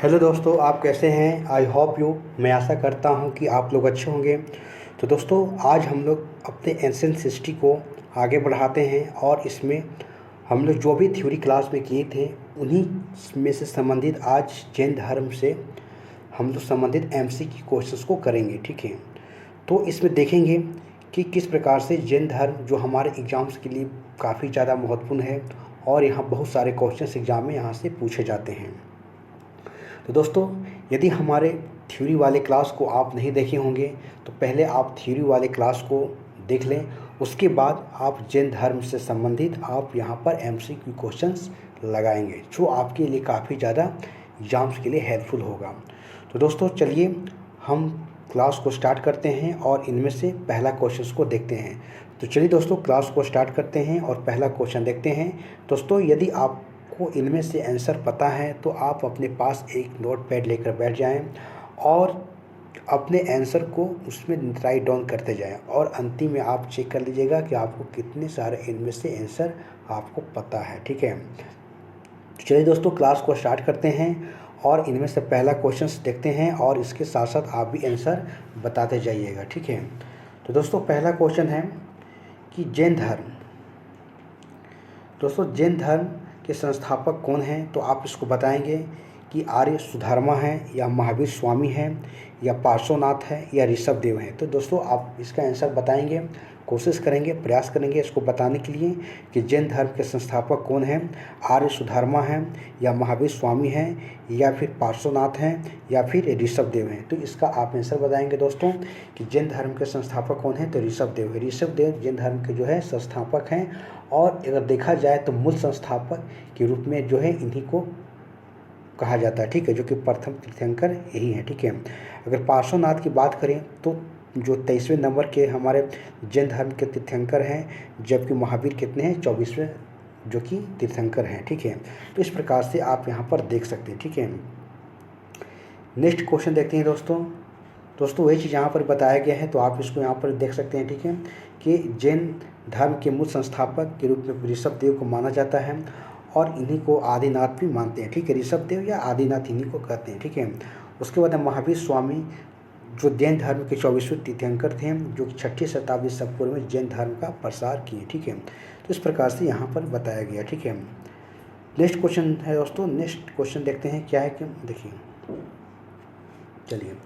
Hello दोस्तों, आप कैसे हैं? आई होप यू, मैं आशा करता हूं कि आप लोग अच्छे होंगे। तो दोस्तों, आज हम लोग अपने एंशिएंट हिस्ट्री को आगे बढ़ाते हैं और इसमें हम लोग जो भी थ्योरी क्लास में किए थे उन्हीं में से संबंधित आज जैन धर्म से हम लोग संबंधित एमसीक्यू क्वेश्चंस को करेंगे। ठीक है, तो इसमें देखेंगे कि किस प्रकार से जैन धर्म जो हमारे एग्ज़ाम्स के लिए काफ़ी ज़्यादा महत्वपूर्ण है और यहाँ बहुत सारे क्वेश्चंस एग्ज़ाम में यहाँ से पूछे जाते हैं। तो दोस्तों, यदि हमारे थ्योरी वाले क्लास को आप नहीं देखे होंगे तो पहले आप थ्योरी वाले क्लास को देख लें। उसके बाद आप जैन धर्म से संबंधित आप यहाँ पर एमसीक्यू क्वेश्चंस लगाएंगे जो आपके लिए काफ़ी ज़्यादा एग्जाम्स के लिए हेल्पफुल होगा। तो दोस्तों, चलिए हम क्लास को स्टार्ट करते हैं और इनमें से पहला क्वेश्चन को देखते हैं। तो चलिए दोस्तों, क्लास को स्टार्ट करते हैं और पहला क्वेश्चन देखते हैं। दोस्तों, यदि आपको इनमें से आंसर पता है तो आप अपने पास एक नोट पैड लेकर बैठ जाएं और अपने आंसर को उसमें राइट डाउन करते जाएं और अंतिम में आप चेक कर लीजिएगा कि आपको कितने सारे इनमें से आंसर आपको पता है। ठीक है, तो चलिए दोस्तों, क्लास को स्टार्ट करते हैं और इनमें से पहला क्वेश्चंस देखते हैं और इसके साथ साथ आप भी आंसर बताते जाइएगा। ठीक है, तो दोस्तों, पहला क्वेश्चन है कि जैन धर्म, दोस्तों जैन धर्म के संस्थापक कौन हैं? तो आप इसको बताएंगे कि आर्य सुधर्मा है या महावीर स्वामी है या पार्श्वनाथ है या ऋषभदेव है। तो दोस्तों, आप इसका आंसर बताएंगे, कोशिश करेंगे, प्रयास करेंगे इसको बताने के लिए कि जैन धर्म के संस्थापक कौन हैं। आर्य सुधर्मा है या महावीर स्वामी है या फिर पार्श्वनाथ हैं या फिर ऋषभदेव हैं। तो इसका आप आंसर बताएंगे दोस्तों कि जैन धर्म के संस्थापक कौन हैं। तो ऋषभदेव है। ऋषभदेव जैन धर्म के जो है संस्थापक हैं और अगर देखा जाए तो मूल संस्थापक के रूप में जो है इन्हीं को कहा जाता है। ठीक है, जो कि प्रथम तीर्थंकर यही है। ठीक है, अगर पार्श्वनाथ की बात करें तो जो 23वें नंबर के हमारे जैन धर्म के तीर्थंकर हैं, जबकि महावीर कितने हैं? 24वें जो कि तीर्थंकर हैं। ठीक है, तो इस प्रकार से आप यहाँ पर देख सकते हैं। ठीक है, नेक्स्ट क्वेश्चन देखते हैं दोस्तों वही चीज़ यहाँ पर बताया गया है तो आप इसको यहाँ पर देख सकते हैं। ठीक है, कि जैन धर्म के मूल संस्थापक के रूप में ऋषभदेव को माना जाता है और इन्हीं को आदिनाथ भी मानते हैं। ठीक है, ऋषभदेव या आदिनाथ इन्हीं को कहते हैं। ठीक है, उसके बाद महावीर स्वामी जो जैन धर्म के 24वें तीर्थंकर थे, जो कि 6ठी शताब्दी ईसा पूर्व में जैन धर्म का प्रसार किए। ठीक है, तो इस प्रकार से यहाँ पर बताया गया। ठीक है, नेक्स्ट क्वेश्चन है दोस्तों, नेक्स्ट क्वेश्चन देखते हैं क्या है कि देखिए, चलिए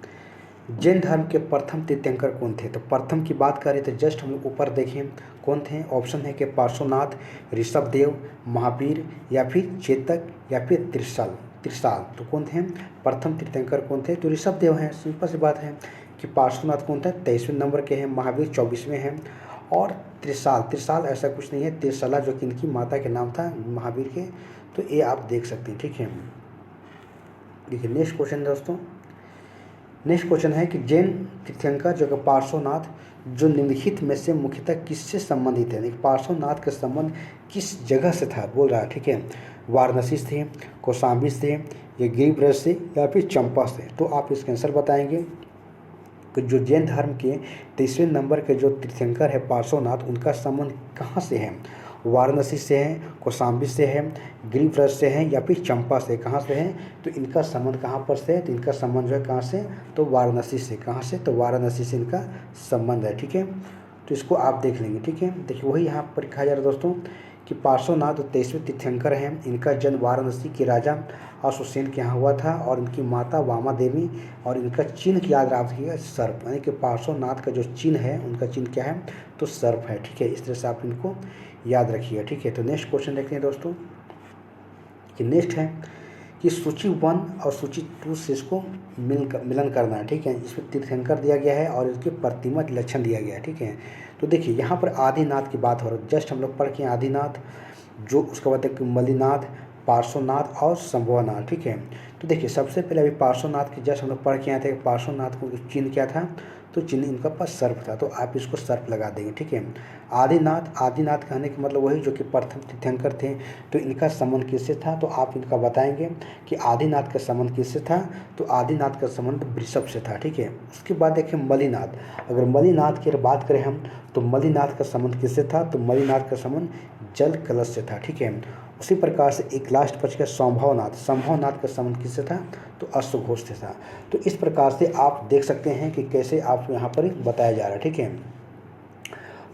जैन धर्म के प्रथम तीर्थंकर कौन थे? तो प्रथम की बात करें तो जस्ट हम लोग ऊपर देखें कौन थे। ऑप्शन है कि पार्श्वनाथ, ऋषभदेव, महावीर या फिर चेतक या फिर त्रिशाल। तो कौन थे प्रथम तीर्थंकर कौन थे? तो ऋषभदेव हैं। सिंपल सी बात है कि पार्श्वनाथ कौन था? 23वें नंबर के हैं। महावीर 24वें हैं और त्रिशाल ऐसा कुछ नहीं है, त्रिशला जो कि इनकी माता के नाम था महावीर के। तो ये आप देख सकते हैं। ठीक है, देखिए नेक्स्ट क्वेश्चन दोस्तों, नेक्स्ट क्वेश्चन है कि जैन तीर्थंकर जो कि पार्श्वनाथ जो निम्नलिखित में से मुख्यतः किससे संबंधित है? पार्श्वनाथ का संबंध किस जगह से था बोल रहा है। ठीक है, वाराणसी से, कौशाम्बी से या गिरिब्रज से या फिर चंपा से। तो आप इसका आंसर बताएंगे कि जो जैन धर्म के 23वें नंबर के जो तीर्थंकर है पार्श्वनाथ, उनका संबंध कहाँ से है? वाराणसी से है, कौशाम्बी से है, गिरिब्रज से है या फिर चंपा से? कहाँ से है? तो इनका संबंध कहाँ पर से है? तो इनका संबंध जो है कहाँ से? तो वाराणसी से। कहाँ से? तो वाराणसी से इनका संबंध है। ठीक है, तो इसको आप देख लेंगे। ठीक है, देखिए वही यहाँ पर कहा जा रहा है दोस्तों कि पार्श्वनाथ 23वें तीर्थंकर हैं। इनका जन्म वाराणसी के राजा अशोसेन के यहाँ हुआ था और इनकी माता वामा देवी, और इनका चिन्ह याद रखिएगा सर्प, यानी कि पार्श्वनाथ का जो चिन्ह है उनका चिन्ह क्या है? तो सर्प है। ठीक है, इस तरह से आप इनको याद रखिएगा। ठीक है, तो नेक्स्ट क्वेश्चन देखते हैं दोस्तों कि नेक्स्ट है कि सूची 1 और सूची 2 से इसको मिलन करना है। ठीक है, इसमें तीर्थंकर दिया गया है और इसके प्रतिमा लक्षण दिया गया है। ठीक है, तो देखिए यहाँ पर आदिनाथ की बात हो रही है। जस्ट हम लोग पढ़ के आदिनाथ, जो उसके बाद है मलिनाथ, पार्श्वनाथ और संभवनाथ। ठीक है, तो देखिए सबसे पहले अभी पार्श्वनाथ की जस्ट हम लोग पढ़ के आए थे। पार्श्वनाथ को चिन्ह क्या था? तो चिन्ह इनका पास सर्प था, तो आप इसको सर्प लगा देंगे। ठीक है, आदिनाथ कहने का मतलब वही जो कि प्रथम तीर्थंकर थे। तो इनका संबंध किससे था? तो आप इनका बताएंगे कि आदिनाथ का संबंध किससे था? तो आदिनाथ का संबंध वृषभ से था। ठीक है, उसके बाद देखिए मलिनाथ, अगर मलिनाथ की बात करें हम तो मलिनाथ का संबंध किससे था? तो मलिनाथ का संबंध जल कलश से था। ठीक है, उसी प्रकार से एक लास्ट बच गया संभवनाथ। संभवनाथ का संबंध किससे था? तो अश्वघोष से था। तो इस प्रकार से आप देख सकते हैं कि कैसे आपको यहाँ पर बताया जा रहा है, ठीक है।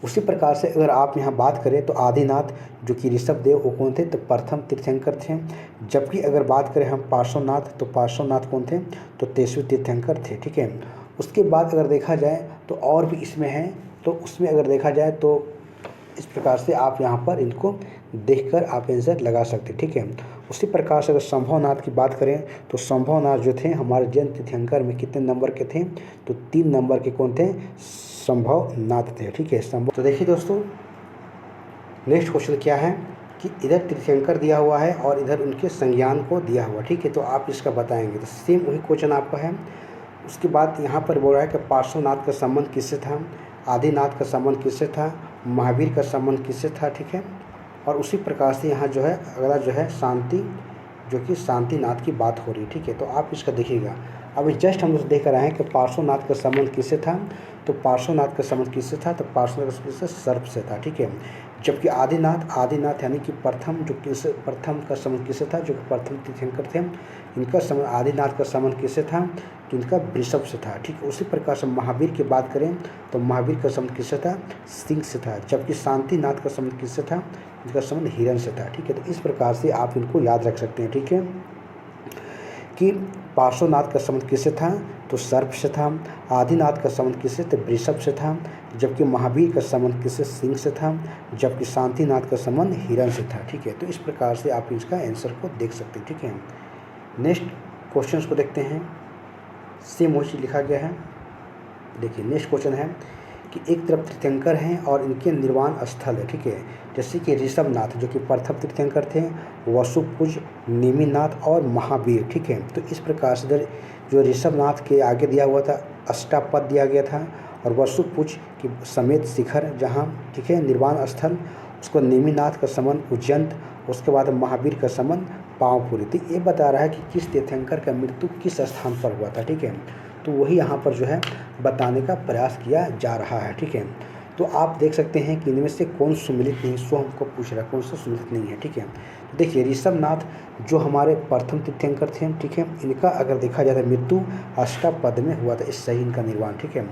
उसी प्रकार से अगर आप यहाँ बात करें तो आदिनाथ जो कि ऋषभ देव वो कौन थे? तो प्रथम तीर्थंकर थे। जबकि अगर बात करें हम पार्श्वनाथ, तो पार्श्वनाथ कौन थे? तो तेसवें तीर्थंकर थे, ठीक है। उसके बाद अगर देखा जाए तो और भी इसमें है, तो उसमें अगर देखा जाए तो इस प्रकार से आप यहाँ पर इनको देखकर आप आंसर लगा सकते हैं, ठीक है। उसी प्रकार से अगर संभवनाथ की बात करें तो संभवनाथ जो थे हमारे जैन तीर्थंकर में कितने नंबर के थे? तो 3 नंबर के कौन थे? संभवनाथ थे, ठीक है। संभव। तो देखिए दोस्तों, नेक्स्ट क्वेश्चन क्या है कि इधर तीर्थंकर दिया हुआ है और इधर उनके संज्ञान को दिया हुआ, ठीक है। तो आप इसका बताएंगे, तो सेम वही क्वेश्चन आपका है। उसके बाद यहाँ पर बोल रहा है कि पार्श्वनाथ का संबंध किससे था, आदिनाथ का संबंध किससे था, महावीर का संबंध किससे था, ठीक है। और उसी प्रकार से यहाँ जो है अगला जो है शांति, जो कि शांतिनाथ की बात हो रही है, ठीक है। तो आप इसका देखिएगा। अभी जस्ट हम लोग देख कर आए हैं कि पार्श्वनाथ का संबंध किससे था, तो पार्श्वनाथ का संबंध किससे था? तो पार्श्वनाथ का संबंध सर्प से था, ठीक है। जबकि आदिनाथ यानी कि प्रथम प्रथम का संबंध किससे था? जो कि प्रथम तीर्थंकर थे, इनका संबंध आदिनाथ का संबंध किससे था? तो इनका वृषभ से था, ठीक है। उसी प्रकार से महावीर की बात करें तो महावीर का संबंध किससे था? सिंह से था। जबकि शांतिनाथ का संबंध किससे था? इनका संबंध हिरण से था, ठीक है। तो इस प्रकार से आप इनको याद रख सकते हैं, ठीक है, कि पार्श्वनाथ का संबंध किससे था? तो सर्प से था। आदिनाथ का संबंध किससे? तो वृषभ से था। जबकि महावीर का संबंध किससे? सिंह से था। जबकि शांतिनाथ का संबंध हिरण से था, ठीक है। तो इस प्रकार से आप इसका आंसर को देख सकते हैं, ठीक है। नेक्स्ट क्वेश्चन को देखते हैं। सेम वही लिखा गया है। देखिए नेक्स्ट क्वेश्चन है कि एक तरफ तीर्थंकर हैं और इनके निर्वाण स्थल है, ठीक है। जैसे कि ऋषभनाथ जो कि प्रथम तीर्थंकर थे, वसुपुज, नेमिनाथ और महावीर, ठीक है। तो इस प्रकार से इधर जो ऋषभनाथ के आगे दिया हुआ था अष्टापद दिया गया था, और वसुपुज की समेत शिखर जहाँ, ठीक है, निर्वाण स्थल, उसको नेमिनाथ का संबंध उज्जैन, उसके बाद महावीर का संबंध पावनपुरी। तो ये बता रहा है कि किस तीर्थंकर का मृत्यु किस स्थान पर हुआ था, ठीक है। तो वही यहाँ पर जो है बताने का प्रयास किया जा रहा है, ठीक है। तो आप देख सकते हैं कि इनमें से कौन सुमिलित नहीं, सो हमको पूछ रहा है कौन सा सुमिलित नहीं है, ठीक है। तो देखिए ऋषभनाथ जो हमारे प्रथम तीर्थंकर थे, ठीक है, इनका अगर देखा जाए तो मृत्यु अष्टापद में हुआ था, इस सही इनका निर्वाण, ठीक है।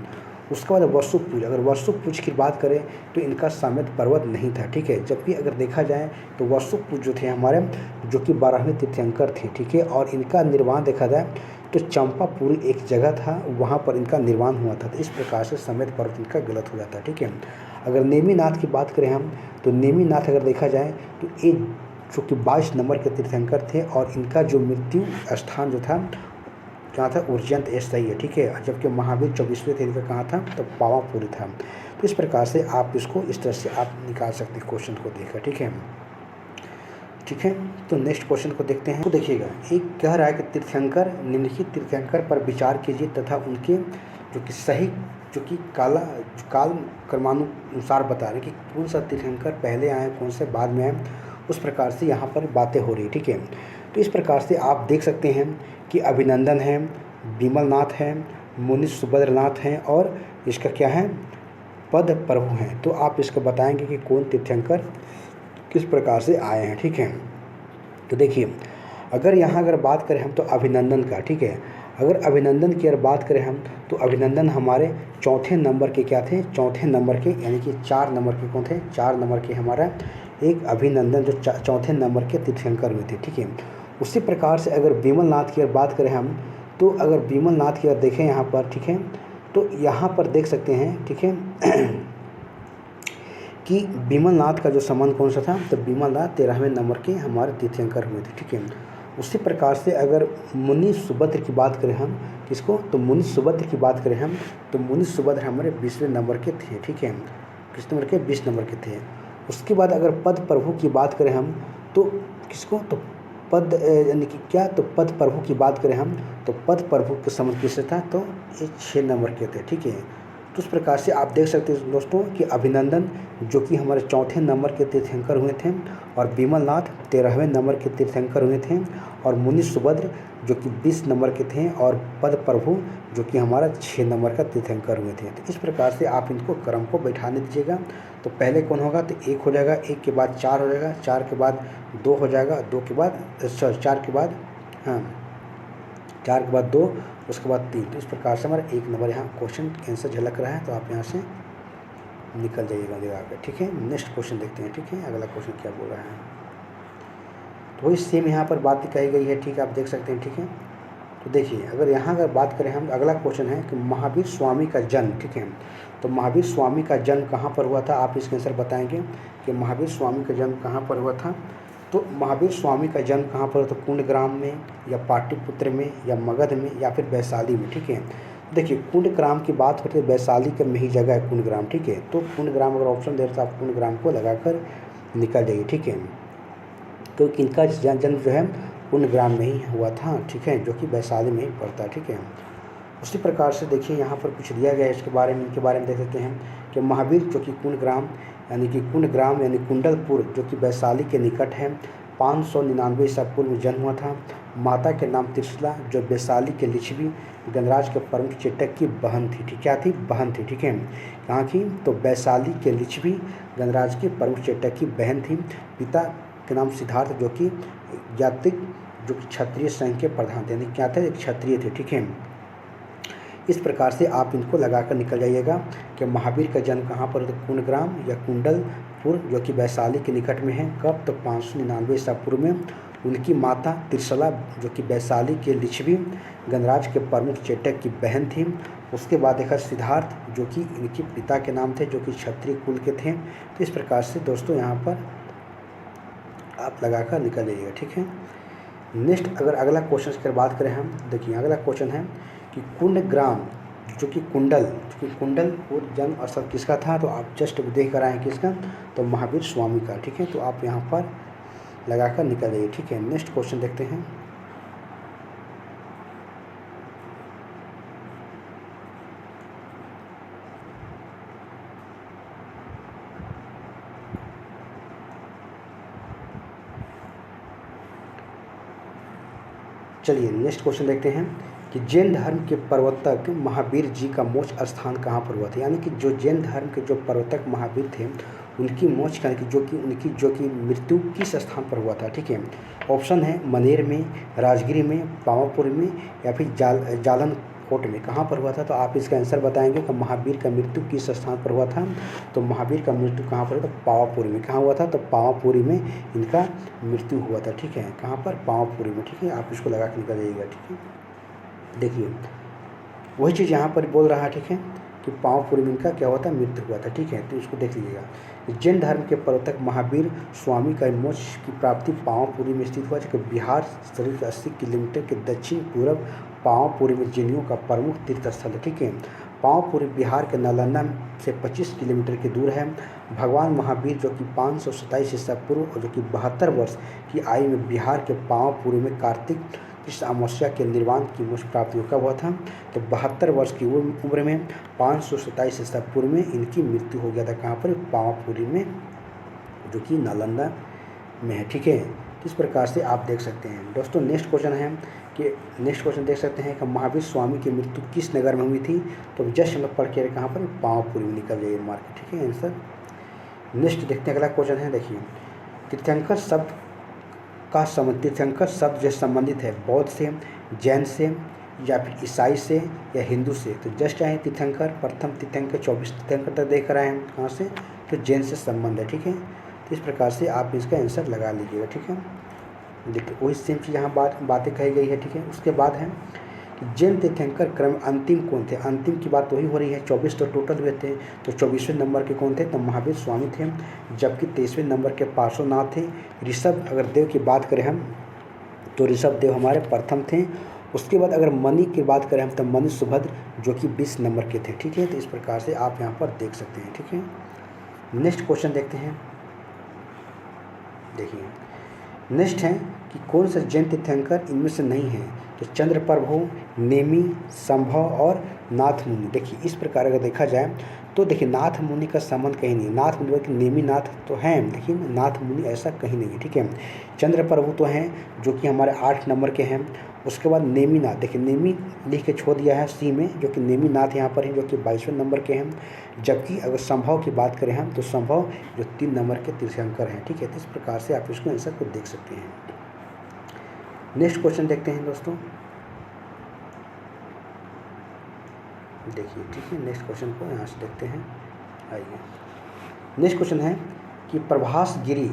उसके बाद वसुपुज, अगर वसुपुज की बात करें तो इनका समेत पर्वत नहीं था, ठीक है। जबकि अगर देखा जाए तो वसुपुज जो थे हमारे, जो कि 12वें तीर्थंकर थे, ठीक है, और इनका निर्वाण देखा जाए तो चंपापुरी एक जगह था, वहाँ पर इनका निर्वाण हुआ था। तो इस प्रकार से समेत पर्वत इनका गलत हो जाता है, ठीक है। अगर नेमिनाथ की बात करें हम, तो नेमिनाथ अगर देखा जाए तो ये जो कि 22 नंबर के तीर्थंकर थे, और इनका जो मृत्यु स्थान जो था कहाँ था? उज्जैन, ये सही है, ठीक है। जबकि महावीर 24वें थे, इनका कहाँ था? तो पावापुरी था। तो इस प्रकार से आप इसको इस तरह से आप निकाल सकते हैं क्वेश्चन को देखकर, ठीक है, ठीक है। तो नेक्स्ट क्वेश्चन को देखते हैं। तो देखिएगा, एक कह रहा है कि तीर्थंकर, निम्नलिखित तीर्थंकर पर विचार कीजिए तथा उनके जो कि सही, जो कि काल क्रमानुसार बता रहे हैं कि कौन सा तीर्थंकर पहले आए, कौन से बाद में आए, उस प्रकार से यहाँ पर बातें हो रही है, ठीक है। तो इस प्रकार से आप देख सकते हैं कि अभिनंदन है, विमलनाथ है, मुनि सुभद्रनाथ हैं, और इसका क्या है? पद प्रभु हैं। तो आप इसको बताएंगे कि कौन तीर्थंकर किस प्रकार से आए हैं, ठीक है। तो देखिए, अगर बात करें हम तो अभिनंदन का, ठीक है, अगर अभिनंदन की अगर बात करें हम तो अभिनंदन हमारे चौथे नंबर के क्या थे? चौथे नंबर के, यानी कि 4 नंबर के कौन थे? 4 नंबर के हमारा एक अभिनंदन जो चौथे नंबर के तीर्थंकर हुए थे, ठीक है। उसी प्रकार से अगर विमलनाथ की अगर बात करें हम, तो अगर विमलनाथ की अगर देखें यहाँ पर, ठीक है, तो यहाँ पर देख सकते हैं, ठीक है, कि विमलनाथ का जो संबंध कौन सा था? तो विमलनाथ 13वें नंबर के हमारे तीर्थंकर हुए थे, ठीक है। उसी प्रकार से अगर मुनि सुभद्र की बात करें हम, किसको? तो मुनि सुभद्र की बात करें हम, तो मुनि सुभद्र हमारे 20वें नंबर के थे, ठीक है। किस नंबर के? 20 नंबर के थे। उसके बाद अगर पद प्रभु की बात करें हम, तो किसको? तो पद यानी कि क्या? तो पद प्रभु की बात करें हम, तो पद प्रभु के संबंध किससे था? तो ये 6 नंबर के थे, ठीक है। तो इस प्रकार से आप देख सकते हैं दोस्तों कि अभिनंदन जो कि हमारे 4थे नंबर के तीर्थंकर हुए थे, और विमल नाथ 13वें नंबर के तीर्थंकर हुए थे, और मुनि सुभद्र जो कि 20 नंबर के थे, और पद प्रभु जो कि हमारा 6 नंबर का तीर्थंकर हुए थे। तो इस प्रकार से आप इनको क्रम को बैठाने दीजिएगा। तो पहले कौन होगा, तो 1 हो जाएगा, 1 के बाद 4 हो जाएगा, 4 के बाद 2 हो जाएगा, 2 के बाद 4 के बाद 4 के बाद 2, उसके बाद 3। तो इस प्रकार से हमारा 1 नंबर यहाँ क्वेश्चन आंसर झलक रहा है, तो आप यहाँ से निकल जाइएगा लगा कर। ठीक है, नेक्स्ट क्वेश्चन देखते हैं। ठीक है, अगला क्वेश्चन क्या बोल रहा है, तो वही सेम यहाँ पर बात कही गई है। ठीक है, आप देख सकते हैं। ठीक है, तो देखिए अगर बात करें हम, अगला क्वेश्चन है कि महावीर स्वामी का जन्म। ठीक है, तो महावीर स्वामी का जन्म कहाँ पर हुआ था, आप इसके आंसर बताएंगे कि महावीर स्वामी का जन्म कहाँ पर हुआ था। तो महावीर स्वामी का जन्म कहाँ पर हुआ था, कुंडग्राम में, या पाटलिपुत्र में, या मगध में, या फिर वैशाली में। ठीक है, देखिए कुंडग्राम की बात होती है, वैशाली के में ही जगह है कुंडग्राम। ठीक है, तो कुंडग्राम अगर ऑप्शन दे तो आप कुंडग्राम को लगाकर निकल जाइए। ठीक है, क्योंकि इनका जन्म जो है कुंडग्राम में ही हुआ था। ठीक है, जो कि वैशाली में ही पड़ता है। ठीक है, उसी प्रकार से देखिए यहाँ पर कुछ दिया गया है इसके बारे में, इनके बारे में देख सकते हैं कि महावीर जो कि कुंडग्राम यानी कुंडलपुर जो कि वैशाली के निकट है, 599 ईसा पूर्व में जन्म हुआ था। माता के नाम त्रिशला, जो वैशाली के लिच्छवी गणराज के परम चेटक की बहन थी। ठीक, क्या थी, बहन थी। ठीक है, कहाँ की, तो वैशाली के लिच्छवी गणराज के परम चेटक की बहन थी। पिता के नाम सिद्धार्थ जो कि ज्ञातिक जो कि क्षत्रिय संघ के प्रधान थे, यानी क्या थे, एक क्षत्रिय थे। ठीक है, इस प्रकार से आप इनको लगाकर निकल जाइएगा कि महावीर का जन्म कहाँ पर, तो कुंडग्राम या कुंडलपुर जो कि वैशाली के निकट में है। कब, तो 599 ईसा पूर्व में। उनकी माता त्रिशला जो कि वैशाली के लिच्छवी गणराज के प्रमुख चेटक की बहन थी। उसके बाद देखा सिद्धार्थ जो कि इनके पिता के नाम थे, जो कि क्षत्रिय कुल के थे। तो इस प्रकार से दोस्तों यहाँ पर आप लगाकर निकल जाइएगा। ठीक है, नेक्स्ट अगर अगला क्वेश्चन की बात करें हम, देखिए अगला क्वेश्चन है कि कुंडग्राम जो कि कुंडलपुर जन्म स्थल किसका था, तो आप जस्ट देख कर आए किसका, तो महावीर स्वामी का। ठीक है, तो आप यहाँ पर लगाकर निकल जाइए। ठीक है, नेक्स्ट क्वेश्चन देखते हैं। चलिए नेक्स्ट क्वेश्चन देखते हैं कि जैन धर्म के प्रवर्तक महावीर जी का मोक्ष स्थान कहाँ पर हुआ था, यानी कि जो जैन धर्म के जो प्रवर्तक महावीर थे उनकी मोक्ष का जो कि मृत्यु किस स्थान पर हुआ था। ठीक है, ऑप्शन है मनेर में, राजगिरी में, पावापुरी में, या फिर जालन कोट में। कहाँ पर हुआ था, तो आप इसका आंसर बताएंगे कि महावीर का मृत्यु किस स्थान पर हुआ था। तो महावीर का मृत्यु कहाँ पर हुआ था, पावापुरी में। कहाँ हुआ था, तो पावापुरी में इनका मृत्यु हुआ था। ठीक है, कहाँ पर, पावापुरी में। ठीक है, आप इसको लगा के निकल जाइएगा। ठीक है, देखिए वही चीज़ यहाँ पर बोल रहा है। ठीक है, कि पावापुरी में इनका क्या हुआ था, मृत्यु हुआ था। ठीक है, तो इसको देख लीजिएगा। जैन धर्म के प्रवर्तक महावीर स्वामी का मोक्ष की प्राप्ति पावापुरी में स्थित हुआ, जबकि बिहार शरीफ से 80 किलोमीटर के दक्षिण पूर्व पावापुरी में जैनियों का प्रमुख तीर्थ स्थल है। ठीक है, पावापुरी बिहार के नालंदा से 25 किलोमीटर की दूर है। भगवान महावीर जो कि 527 ईसा पूर्व और जो कि 72 वर्ष की आयु में बिहार के पावापुरी में कार्तिक इस अमावस्या के निर्वाण की मोक्ष प्राप्ति कब हुआ था, तो 72 वर्ष की उम्र में 527 ईसा पूर्व में इनकी मृत्यु हो गया था। कहाँ पर, पावापुरी में जो कि नालंदा में है। ठीक है, तो इस प्रकार से आप देख सकते हैं दोस्तों। नेक्स्ट क्वेश्चन देख सकते हैं कि महावीर स्वामी की मृत्यु किस नगर में हुई थी, तो जस्ट हम लोग पढ़ के कहाँ पर, पावापुरी में निकल जाइए मार्क। ठीक है, आंसर। नेक्स्ट देखते हैं अगला क्वेश्चन है। देखिए तीर्थंकर शब्द जो संबंधित है बौद्ध से, जैन से, या फिर ईसाई से, या हिंदू से। तो जस्ट आए तीर्थंकर, प्रथम तीर्थंकर 24 तीर्थंकर तक देख कर आए हैं। कहाँ से, तो जैन से संबंध है। ठीक है, तो इस प्रकार से आप इसका आंसर लगा लीजिएगा। ठीक है, देखिए वही सेम चीज़ यहाँ बातें कही गई है। ठीक है, उसके बाद है कि जैन तीर्थंकर क्रम अंतिम कौन थे। अंतिम की बात वही हो रही है, 24 तो टोटल हुए थे, तो 24वें नंबर के कौन थे, तो महावीर स्वामी थे। जबकि 23वें नंबर के पार्श्वनाथ थे। ऋषभ अगर देव की बात करें हम, तो ऋषभ देव हमारे प्रथम थे। उसके बाद अगर मणि की बात करें हम, तो मणि सुभद्र जो कि 20 नंबर के थे। ठीक है, तो इस प्रकार से आप यहाँ पर देख सकते हैं। ठीक है, नेक्स्ट क्वेश्चन देखते हैं। देखिए नेक्स्ट है कि कौन सा जैन तीर्थंकर इनमें से नहीं है। तो चंद्रप्रभु, नेमि, संभव और नाथ मुनि। देखिए इस प्रकार अगर देखा जाए तो देखिए नाथ मुनि का संबंध कहीं नहीं है। नाथ मुनि कि नेमि नाथ तो हैं, लेकिन नाथ मुनि ऐसा कहीं नहीं है, ठीक है। चंद्रप्रभु तो हैं जो कि हमारे 8 नंबर के हैं। उसके बाद नेमि नाथ, देखिए नेमि लिख के छोड़ दिया है सी में, जो कि नेमि नाथ यहाँ पर है जो कि 22वें नंबर के हैं। जबकि अगर संभव की बात करें हम तो संभव जो 3 नंबर के तीर्थंकर हैं, ठीक है। तो इस प्रकार से आप इसको आंसर को देख सकते हैं। नेक्स्ट क्वेश्चन देखते हैं दोस्तों, देखिए ठीक है। नेक्स्ट क्वेश्चन को यहाँ से देखते हैं। आइए नेक्स्ट क्वेश्चन है कि प्रभास गिरी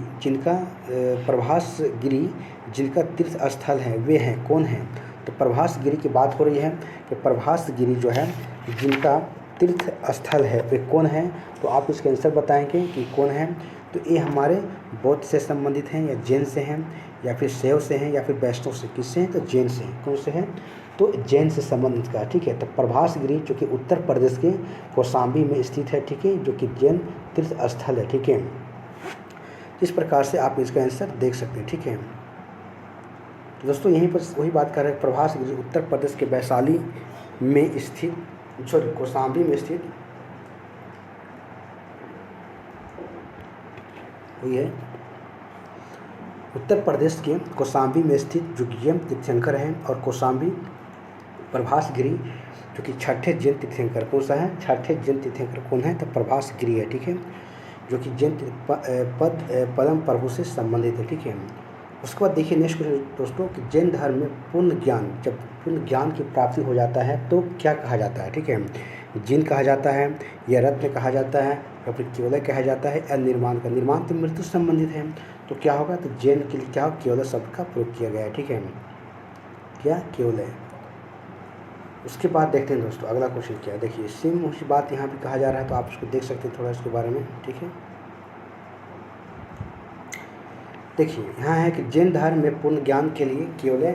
जिनका तीर्थ स्थल है वे हैं कौन हैं। तो प्रभास गिरी की बात हो रही है कि प्रभास गिरी जो है जिनका तीर्थ स्थल है वे कौन हैं। तो आप इसका आंसर बताएंगे कि कौन है। तो ये हमारे बौद्ध से संबंधित हैं या जैन से हैं या फिर शैव से हैं या फिर वैष्णव से, किससे हैं तो जैन से हैं। कौन से हैं तो जैन से संबंधित का, ठीक है। तो प्रभास गिरी जो कि उत्तर प्रदेश के कौशाम्बी में स्थित है, ठीक है, जो कि जैन तीर्थ स्थल है, ठीक है। इस प्रकार से आप इसका आंसर देख सकते हैं, ठीक है। तो दोस्तों यहीं पर वही बात कर रहे हैं, प्रभास गिरी उत्तर प्रदेश के वैशाली में स्थित, सॉरी कौशाम्बी में स्थित हुई है। उत्तर प्रदेश के कौशाम्बी में स्थित जो जैन तीर्थंकर हैं और कौशाम्बी प्रभास गिरी जो कि छठे जैन तीर्थंकर कौन सा है, छठे जैन तीर्थंकर कौन है तो प्रभास गिरी है, ठीक है, जो कि जैन पद्म प्रभु से संबंधित है, ठीक है। उसके बाद देखिए नेक्स्ट क्वेश्चन दोस्तों कि जैन धर्म में पूर्ण ज्ञान, जब पूर्ण ज्ञान की प्राप्ति हो जाता है तो क्या कहा जाता है, ठीक है। जिन कहा जाता है या रत्न कहा जाता है या फिर केवल कहा जाता है या निर्माण का। निर्माण तो मृत्यु से संबंधित है तो क्या होगा तो जैन के लिए क्या हो केवल शब्द का प्रयोग किया गया है, ठीक है, क्या केवल है। उसके बाद देखते हैं दोस्तों अगला क्वेश्चन क्या है। देखिए सेम उसी बात यहाँ पे कहा जा रहा है तो आप इसको देख सकते हैं थोड़ा इसके बारे में, ठीक है। देखिए यहाँ है कि जैन धर्म में पूर्ण ज्ञान के लिए केवल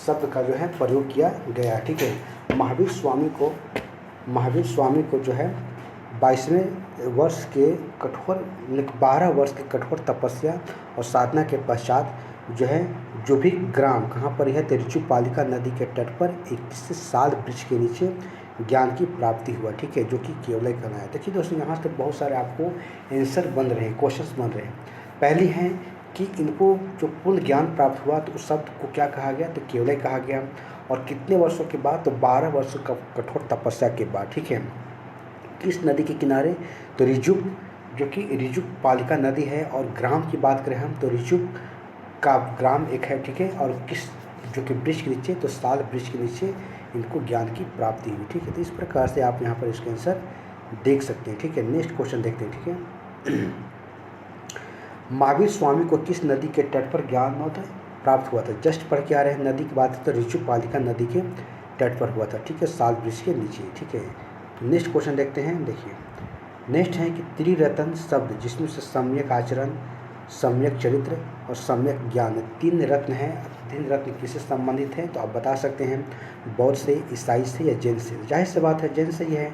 शब्द का जो है प्रयोग किया गया है, ठीक है। महावीर स्वामी को जो है 22वें वर्ष के कठोर 12 वर्ष के कठोर तपस्या और साधना के पश्चात जो है जो भी ग्राम कहाँ पर है तिरुचुपालिका नदी के तट पर 21 साल वृक्ष के नीचे ज्ञान की प्राप्ति हुआ, ठीक है, जो कि केवल करना है। देखिए दोस्तों यहाँ से बहुत सारे आपको आंसर बन रहे हैं, क्वेश्चंस बन रहे हैं। पहली है कि इनको जो पूर्ण ज्ञान प्राप्त हुआ तो उस शब्द को क्या कहा गया तो केवल कहा गया, और कितने वर्षों के बाद तो 12 वर्षों का कठोर तपस्या के बाद, ठीक है। किस नदी के किनारे तो रिजुक, जो कि रिजुक पालिका नदी है, और ग्राम की बात करें हम तो रिजुक का ग्राम एक है, ठीक है, और किस जो कि वृक्ष के नीचे तो साल वृक्ष के नीचे इनको ज्ञान की प्राप्ति हुई, ठीक है। तो इस प्रकार से आप यहाँ पर इसका आंसर देख सकते हैं, ठीक है। नेक्स्ट क्वेश्चन देखते हैं, ठीक है। महावीर स्वामी को किस नदी के तट पर ज्ञान होता है प्राप्त हुआ था। जस्ट पढ़ के आ रहे हैं, नदी की बात है तो रिजुक पालिका नदी के तट पर हुआ था, ठीक है, साल वृक्ष के नीचे, ठीक है। तो नेक्स्ट क्वेश्चन देखते हैं। देखिए नेक्स्ट है कि त्रिरत्न शब्द जिसमें से सम्यक आचरण, सम्यक चरित्र और सम्यक ज्ञान 3 रत्न हैं। 3 रत्न किससे संबंधित हैं तो आप बता सकते हैं बौद्ध से, ईसाई से या जैन से। जाहिर सी बात है जैन से ही है।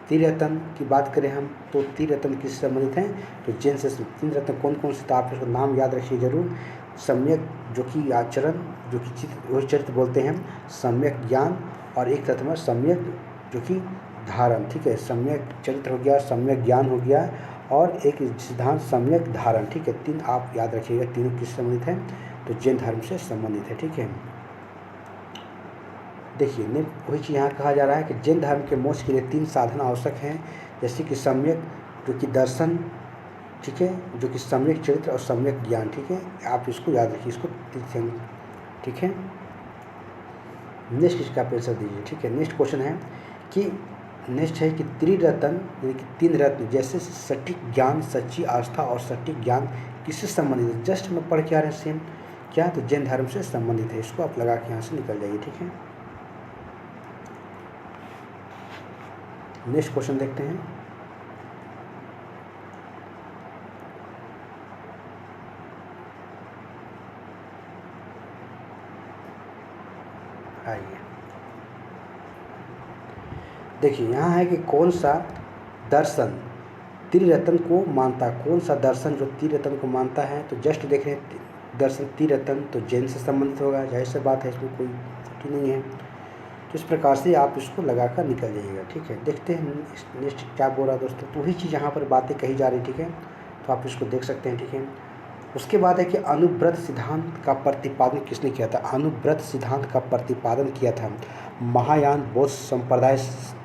त्रिरत्न की बात करें हम तो त्रिरत्न किससे संबंधित हैं तो जैन से। 3 रत्न कौन कौन से तो आप इसको नाम याद रखिए जरूर। सम्यक जो कि आचरण, जो कि वही चरित्र बोलते हैं, सम्यक ज्ञान, और एक तत्व में सम्यक जो कि धारण, ठीक है। सम्यक चरित्र हो गया, सम्यक ज्ञान हो गया, और एक सिद्धांत सम्यक धारण, ठीक है। 3 आप याद रखिएगा, तीनों किससे संबंधित हैं तो जैन धर्म से संबंधित है, ठीक है। देखिए वही चीज़ यहाँ कहा जा रहा है कि जैन धर्म के मोक्ष के लिए 3 साधन आवश्यक हैं, जैसे कि सम्यक जो कि दर्शन, ठीक है, जो कि सम्यक चरित्र और सम्यक ज्ञान, ठीक है। आप इसको याद रखिए, इसको ठीक है। नेक्स्ट इसका आप आंसर दीजिए, ठीक है। नेक्स्ट क्वेश्चन है कि नेक्स्ट है कि त्रिरत्न यानी कि 3 रत्न जैसे सटीक ज्ञान, सच्ची आस्था और सटीक ज्ञान किससे संबंधित है। जस्ट में पढ़ के आ रहे हैं सेम क्या तो जैन धर्म से संबंधित है। इसको आप लगा के यहाँ से निकल जाइए, ठीक है। नेक्स्ट क्वेश्चन देखते हैं। आइए देखिए यहाँ है कि कौन सा दर्शन त्रिरत्न को मानता है। कौन सा दर्शन जो त्रिरत्न को मानता है तो जस्ट देख रहे हैं दर्शन त्रिरत्न तो जैन से संबंधित होगा, जाहिर सी बात है, इसमें कोई त्रुटि नहीं है। तो इस प्रकार से आप इसको लगा कर निकल जाइएगा, ठीक है। देखते हैं नेक्स्ट क्या बोल रहा है दोस्तों। तो वही चीज़ यहाँ पर बातें कही जा रही, ठीक है, तो आप इसको देख सकते हैं, ठीक है। उसके बाद है कि अनुव्रत सिद्धांत का प्रतिपादन किसने किया था। अनुव्रत सिद्धांत का प्रतिपादन किया था महायान बौद्ध संप्रदाय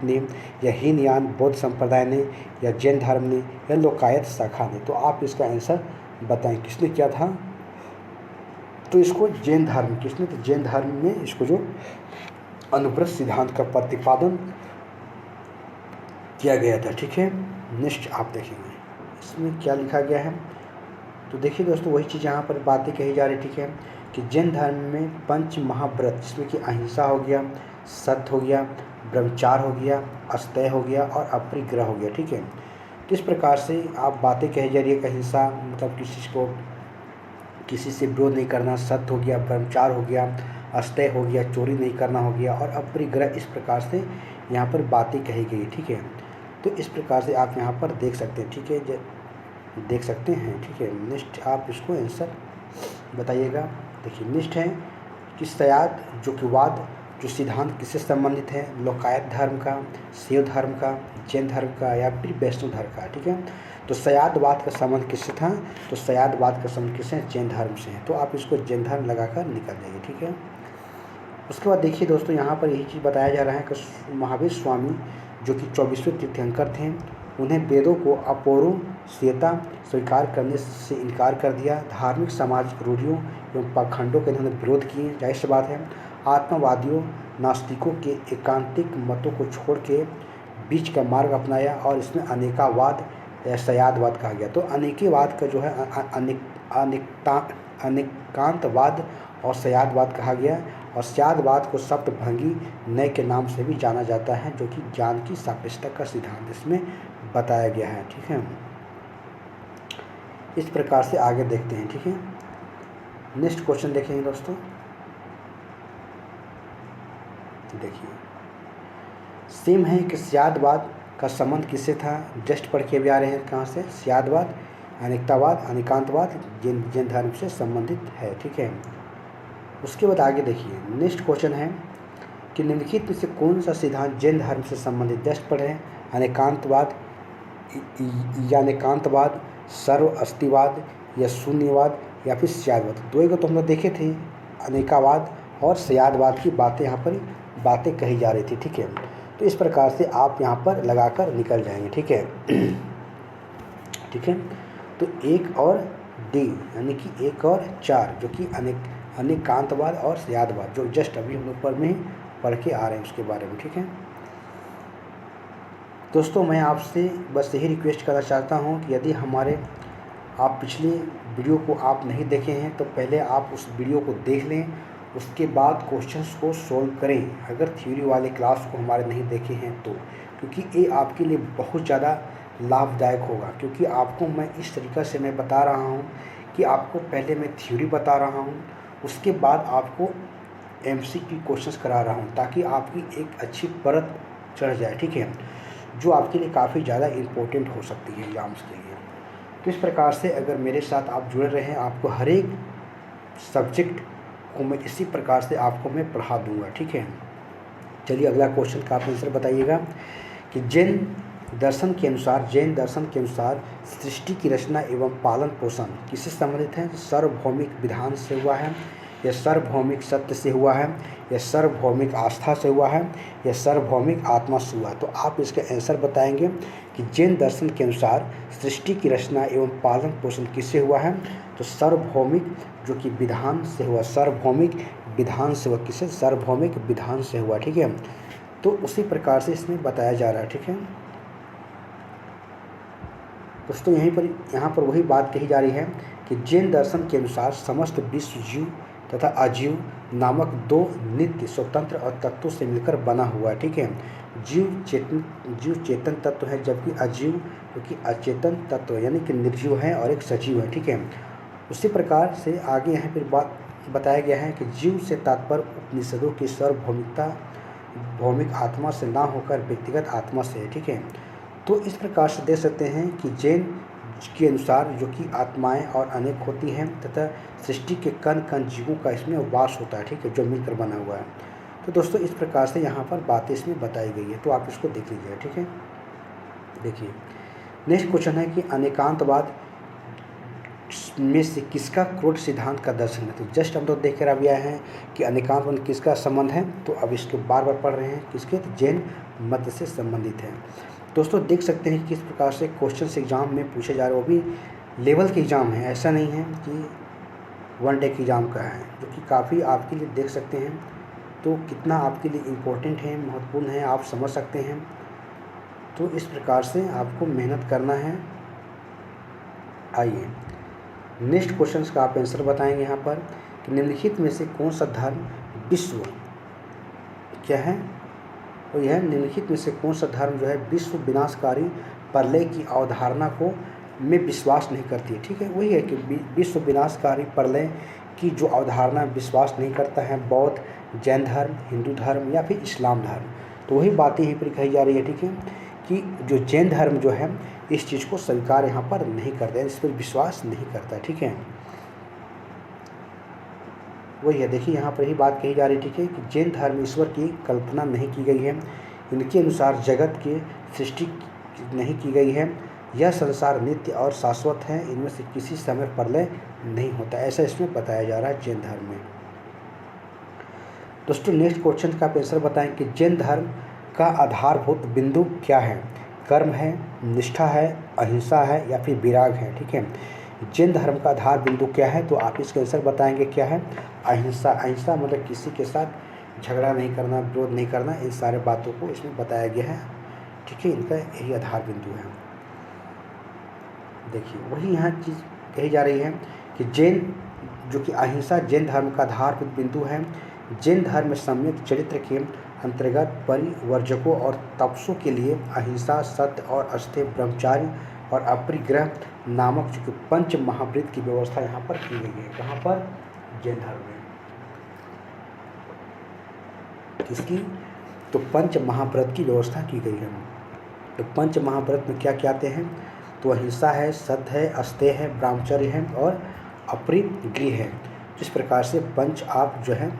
ने, या हीनयान बौद्ध संप्रदाय ने, या जैन धर्म ने, या लोकायत शाखा ने। तो आप इसका आंसर बताएं किसने किया था। तो इसको जैन धर्म, किसने, तो जैन धर्म में इसको जो अनुव्रत सिद्धांत का प्रतिपादन किया गया था, ठीक है। नेक्स्ट आप देखेंगे इसमें क्या लिखा गया है। तो देखिए दोस्तों, वही चीज़ यहाँ पर बातें कही जा रही, ठीक है, कि जैन धर्म में पंच महाव्रत, जिसमें कि अहिंसा हो गया, सत्य हो गया, ब्रह्मचार हो गया, अस्थेय हो गया और अपरिग्रह हो गया, ठीक है। तो इस प्रकार से आप बातें कही जा रही है कि अहिंसा मतलब किसी से विरोध नहीं करना, सत्य हो गया, ब्रह्मचार हो गया, अस्थेय हो गया, चोरी नहीं करना हो गया, और अपरिग्रह, इस प्रकार से यहाँ पर बातें कही गई, ठीक है। तो इस प्रकार से आप यहाँ पर देख सकते हैं, ठीक है, देख सकते हैं, ठीक है। नेक्स्ट आप इसको आंसर बताइएगा। देखिए नेक्स्ट है कि सयाद जो कि वाद जो सिद्धांत किससे संबंधित है, लोकायत धर्म का, शैव धर्म का, जैन धर्म का, या फिर वैष्णव धर्म का, ठीक है। तो सयादवाद का संबंध किससे था, तो सयादवाद का संबंध किससे, जैन धर्म से है। तो आप इसको जैन धर्म लगाकर निकल जाइए, ठीक है। उसके बाद देखिए दोस्तों, यहाँ पर यही चीज़ बताया जा रहा है कि महावीर स्वामी जो कि 24वें तीर्थंकर थे, उन्हें वेदों को अपौरुषेयता स्वीकार करने से इनकार कर दिया। धार्मिक समाज रूढ़ियों एवं पाखंडों के इन्होंने विरोध किए, जाहिर सी बात है। आत्मवादियों नास्तिकों के एकांतिक मतों को छोड़ के बीच का मार्ग अपनाया, और इसमें अनेकावाद या सयादवाद कहा गया। तो अनेकेवाद का जो है अनेकांतवाद और सयादवाद कहा गया। और सयादवाद को सप्तभंगी नय के नाम से भी जाना जाता है, जो कि ज्ञान की सापेक्षता का सिद्धांत इसमें बताया गया है, ठीक है। इस प्रकार से आगे देखते हैं, ठीक है। नेक्स्ट क्वेश्चन देखेंगे दोस्तों। देखिए सेम है कि सयादवाद का संबंध किससे था, जस्ट पढ़ के भी आ रहे हैं कहाँ से, सयादवाद अनेकतावाद अनेकांतवाद जैन धर्म से संबंधित है, ठीक है। उसके बाद आगे देखिए नेक्स्ट क्वेश्चन है कि निम्नलिखित में से कौन सा सिद्धांत जैन धर्म से संबंधित, जस्ट पढ़े, अनेकांतवाद या अनेकांतवाद, सर्व अस्तिवाद या शून्यवाद, या फिर सयादवाद। दो तो हम लोग देखे थे, अनेकावाद और सयादवाद की बातें यहाँ पर बातें कही जा रही थी, ठीक है। तो इस प्रकार से आप यहाँ पर लगाकर निकल जाएंगे, ठीक है। ठीक है, तो 1 और डी यानी कि 1 और 4 जो कि अनेकांतवाद और सयादवाद, जो जस्ट अभी हम लोग पर में पढ़ के आ रहे हैं उसके बारे में, ठीक है। दोस्तों मैं आपसे बस यही रिक्वेस्ट करना चाहता हूँ कि यदि आप पिछले वीडियो को आप नहीं देखे हैं तो पहले आप उस वीडियो को देख लें, उसके बाद क्वेश्चंस को सोल्व करें, अगर थ्योरी वाले क्लास को हमारे नहीं देखे हैं तो, क्योंकि ये आपके लिए बहुत ज़्यादा लाभदायक होगा। क्योंकि आपको मैं इस तरीक़ा से मैं बता रहा हूँ कि आपको पहले मैं थ्योरी बता रहा हूँ, उसके बाद आपको MCQ क्वेश्चंस करा रहा हूँ, ताकि आपकी एक अच्छी परत चढ़ जाए, ठीक है, जो आपके लिए काफ़ी ज़्यादा इम्पोर्टेंट हो सकती है एग्ज़ाम्स के लिए। तो इस प्रकार से अगर मेरे साथ आप जुड़े रहें, आपको हर एक सब्जेक्ट को मैं इसी प्रकार से आपको मैं पढ़ा दूंगा, ठीक है। चलिए अगला क्वेश्चन का आप आंसर बताइएगा कि जैन दर्शन के अनुसार सृष्टि की रचना एवं पालन पोषण किससे संबंधित है, सार्वभौमिक विधान से हुआ है, या सार्वभौमिक सत्य से हुआ है, या सार्वभौमिक आस्था से हुआ है, या सार्वभौमिक आत्मा से हुआ है। तो आप इसका आंसर बताएंगे कि जैन दर्शन के अनुसार सृष्टि की रचना एवं पालन पोषण किससे हुआ है, तो सार्वभौमिक जो कि विधान से हुआ, सार्वभौमिक विधान से हुआ, किससे, सार्वभौमिक विधान से हुआ, ठीक है। तो उसी प्रकार से इसमें बताया जा रहा है, ठीक है दोस्तों। यहाँ पर वही बात कही जा रही है कि जैन दर्शन के अनुसार समस्त विश्व जीव तथा अजीव नामक 2 नित्य स्वतंत्र और तत्वों से मिलकर बना हुआ है, ठीक है। जीव चेतन तत्व है, जबकि अजीव जो कि अचेतन तत्व यानी कि निर्जीव है और एक सजीव है, ठीक है। उसी प्रकार से आगे यहाँ पर बात बताया गया है कि जीव से तात्पर्य उपनिषदों की सार्वभौमिकता भौमिक आत्मा से ना होकर व्यक्तिगत आत्मा से है, ठीक है। तो इस प्रकार से देख सकते हैं कि जैन के अनुसार जो कि आत्माएं और अनेक होती हैं तथा सृष्टि के कण कण जीवों का इसमें वास होता है, ठीक है, जो मिलकर बना हुआ है। तो दोस्तों इस प्रकार से यहाँ पर बातें इसमें बताई गई है, तो आप इसको देख लीजिएगा, ठीक है। देखिए नेक्स्ट क्वेश्चन है कि अनेकांतवाद में से किसका क्रोध सिद्धांत का दर्शन है। तो जस्ट हम लोग देख कर अभी आए हैं कि अनेकांतवाद किसका संबंध है, तो अब इसको बार बार पढ़ रहे हैं, किसके, तो जैन मत से संबंधित है। दोस्तों देख सकते हैं कि किस प्रकार से क्वेश्चन एग्जाम में पूछे जा रहे हैं, वो भी लेवल के एग्ज़ाम है, ऐसा नहीं है कि वन डे के एग्ज़ाम का है, जो कि काफ़ी आपके लिए देख सकते हैं तो कितना आपके लिए इम्पोर्टेंट है, महत्वपूर्ण है, आप समझ सकते हैं। तो इस प्रकार से आपको मेहनत करना है। आइए नेक्स्ट क्वेश्चन का आप आंसर बताएंगे यहाँ पर कि निम्नलिखित में से कौन सा धर्म विश्व क्या है, तो यह निम्नलिखित में से कौन सा धर्म जो है विश्व विनाशकारी प्रलय की अवधारणा को में विश्वास नहीं करती है। ठीक है, वही है कि विश्व विनाशकारी प्रलय की जो अवधारणा विश्वास नहीं करता है बौद्ध, जैन धर्म, हिंदू धर्म या फिर इस्लाम धर्म। तो वही बातें यहीं पर कही जा रही है, ठीक है, कि जो जैन धर्म जो है इस चीज़ को स्वीकार यहाँ पर नहीं करता है, इस पर विश्वास नहीं करता है। ठीक है, वही है, देखिए यहाँ पर ही बात कही जा रही है, ठीक है, कि जैन धर्म ईश्वर की कल्पना नहीं की गई है, इनके अनुसार जगत की सृष्टि नहीं की गई है, यह संसार नित्य और शाश्वत है, इनमें से किसी समय प्रलय नहीं होता, ऐसा इसमें बताया जा रहा है जैन धर्म में। दोस्तों नेक्स्ट क्वेश्चन का आंसर बताएं कि जैन धर्म का आधारभूत बिंदु क्या है, कर्म है, निष्ठा है, अहिंसा है या फिर विराग है। ठीक है, जैन धर्म का आधार बिंदु क्या है, तो आप इसका आंसर बताएंगे क्या है, अहिंसा। अहिंसा मतलब किसी के साथ झगड़ा नहीं करना, विरोध नहीं करना, इन सारे बातों को इसमें बताया गया है। ठीक है, इनका यही आधार बिंदु है। देखिए वही यहाँ चीज़ कही जा रही है कि जैन जो कि अहिंसा जैन धर्म का आधारभूत बिंदु है। जैन धर्म में सम्यक चरित्र के अंतर्गत परिवर्जकों और तपस्वियों के लिए अहिंसा, सत्य और अस्तेय, ब्रह्मचार्य और अपरिग्रह नामक जो कि पंच महाव्रत की व्यवस्था यहाँ पर की गई है। कहाँ पर, जैन धर्म में। किसकी, तो पंच महाव्रत की व्यवस्था की गई है। तो पंच महाव्रत में क्या क्या आते हैं, तो अहिंसा है, सत्य है, अस्तेय है, ब्रह्मचर्य है और अपरिग्रह है। इस प्रकार से पंच आप जो है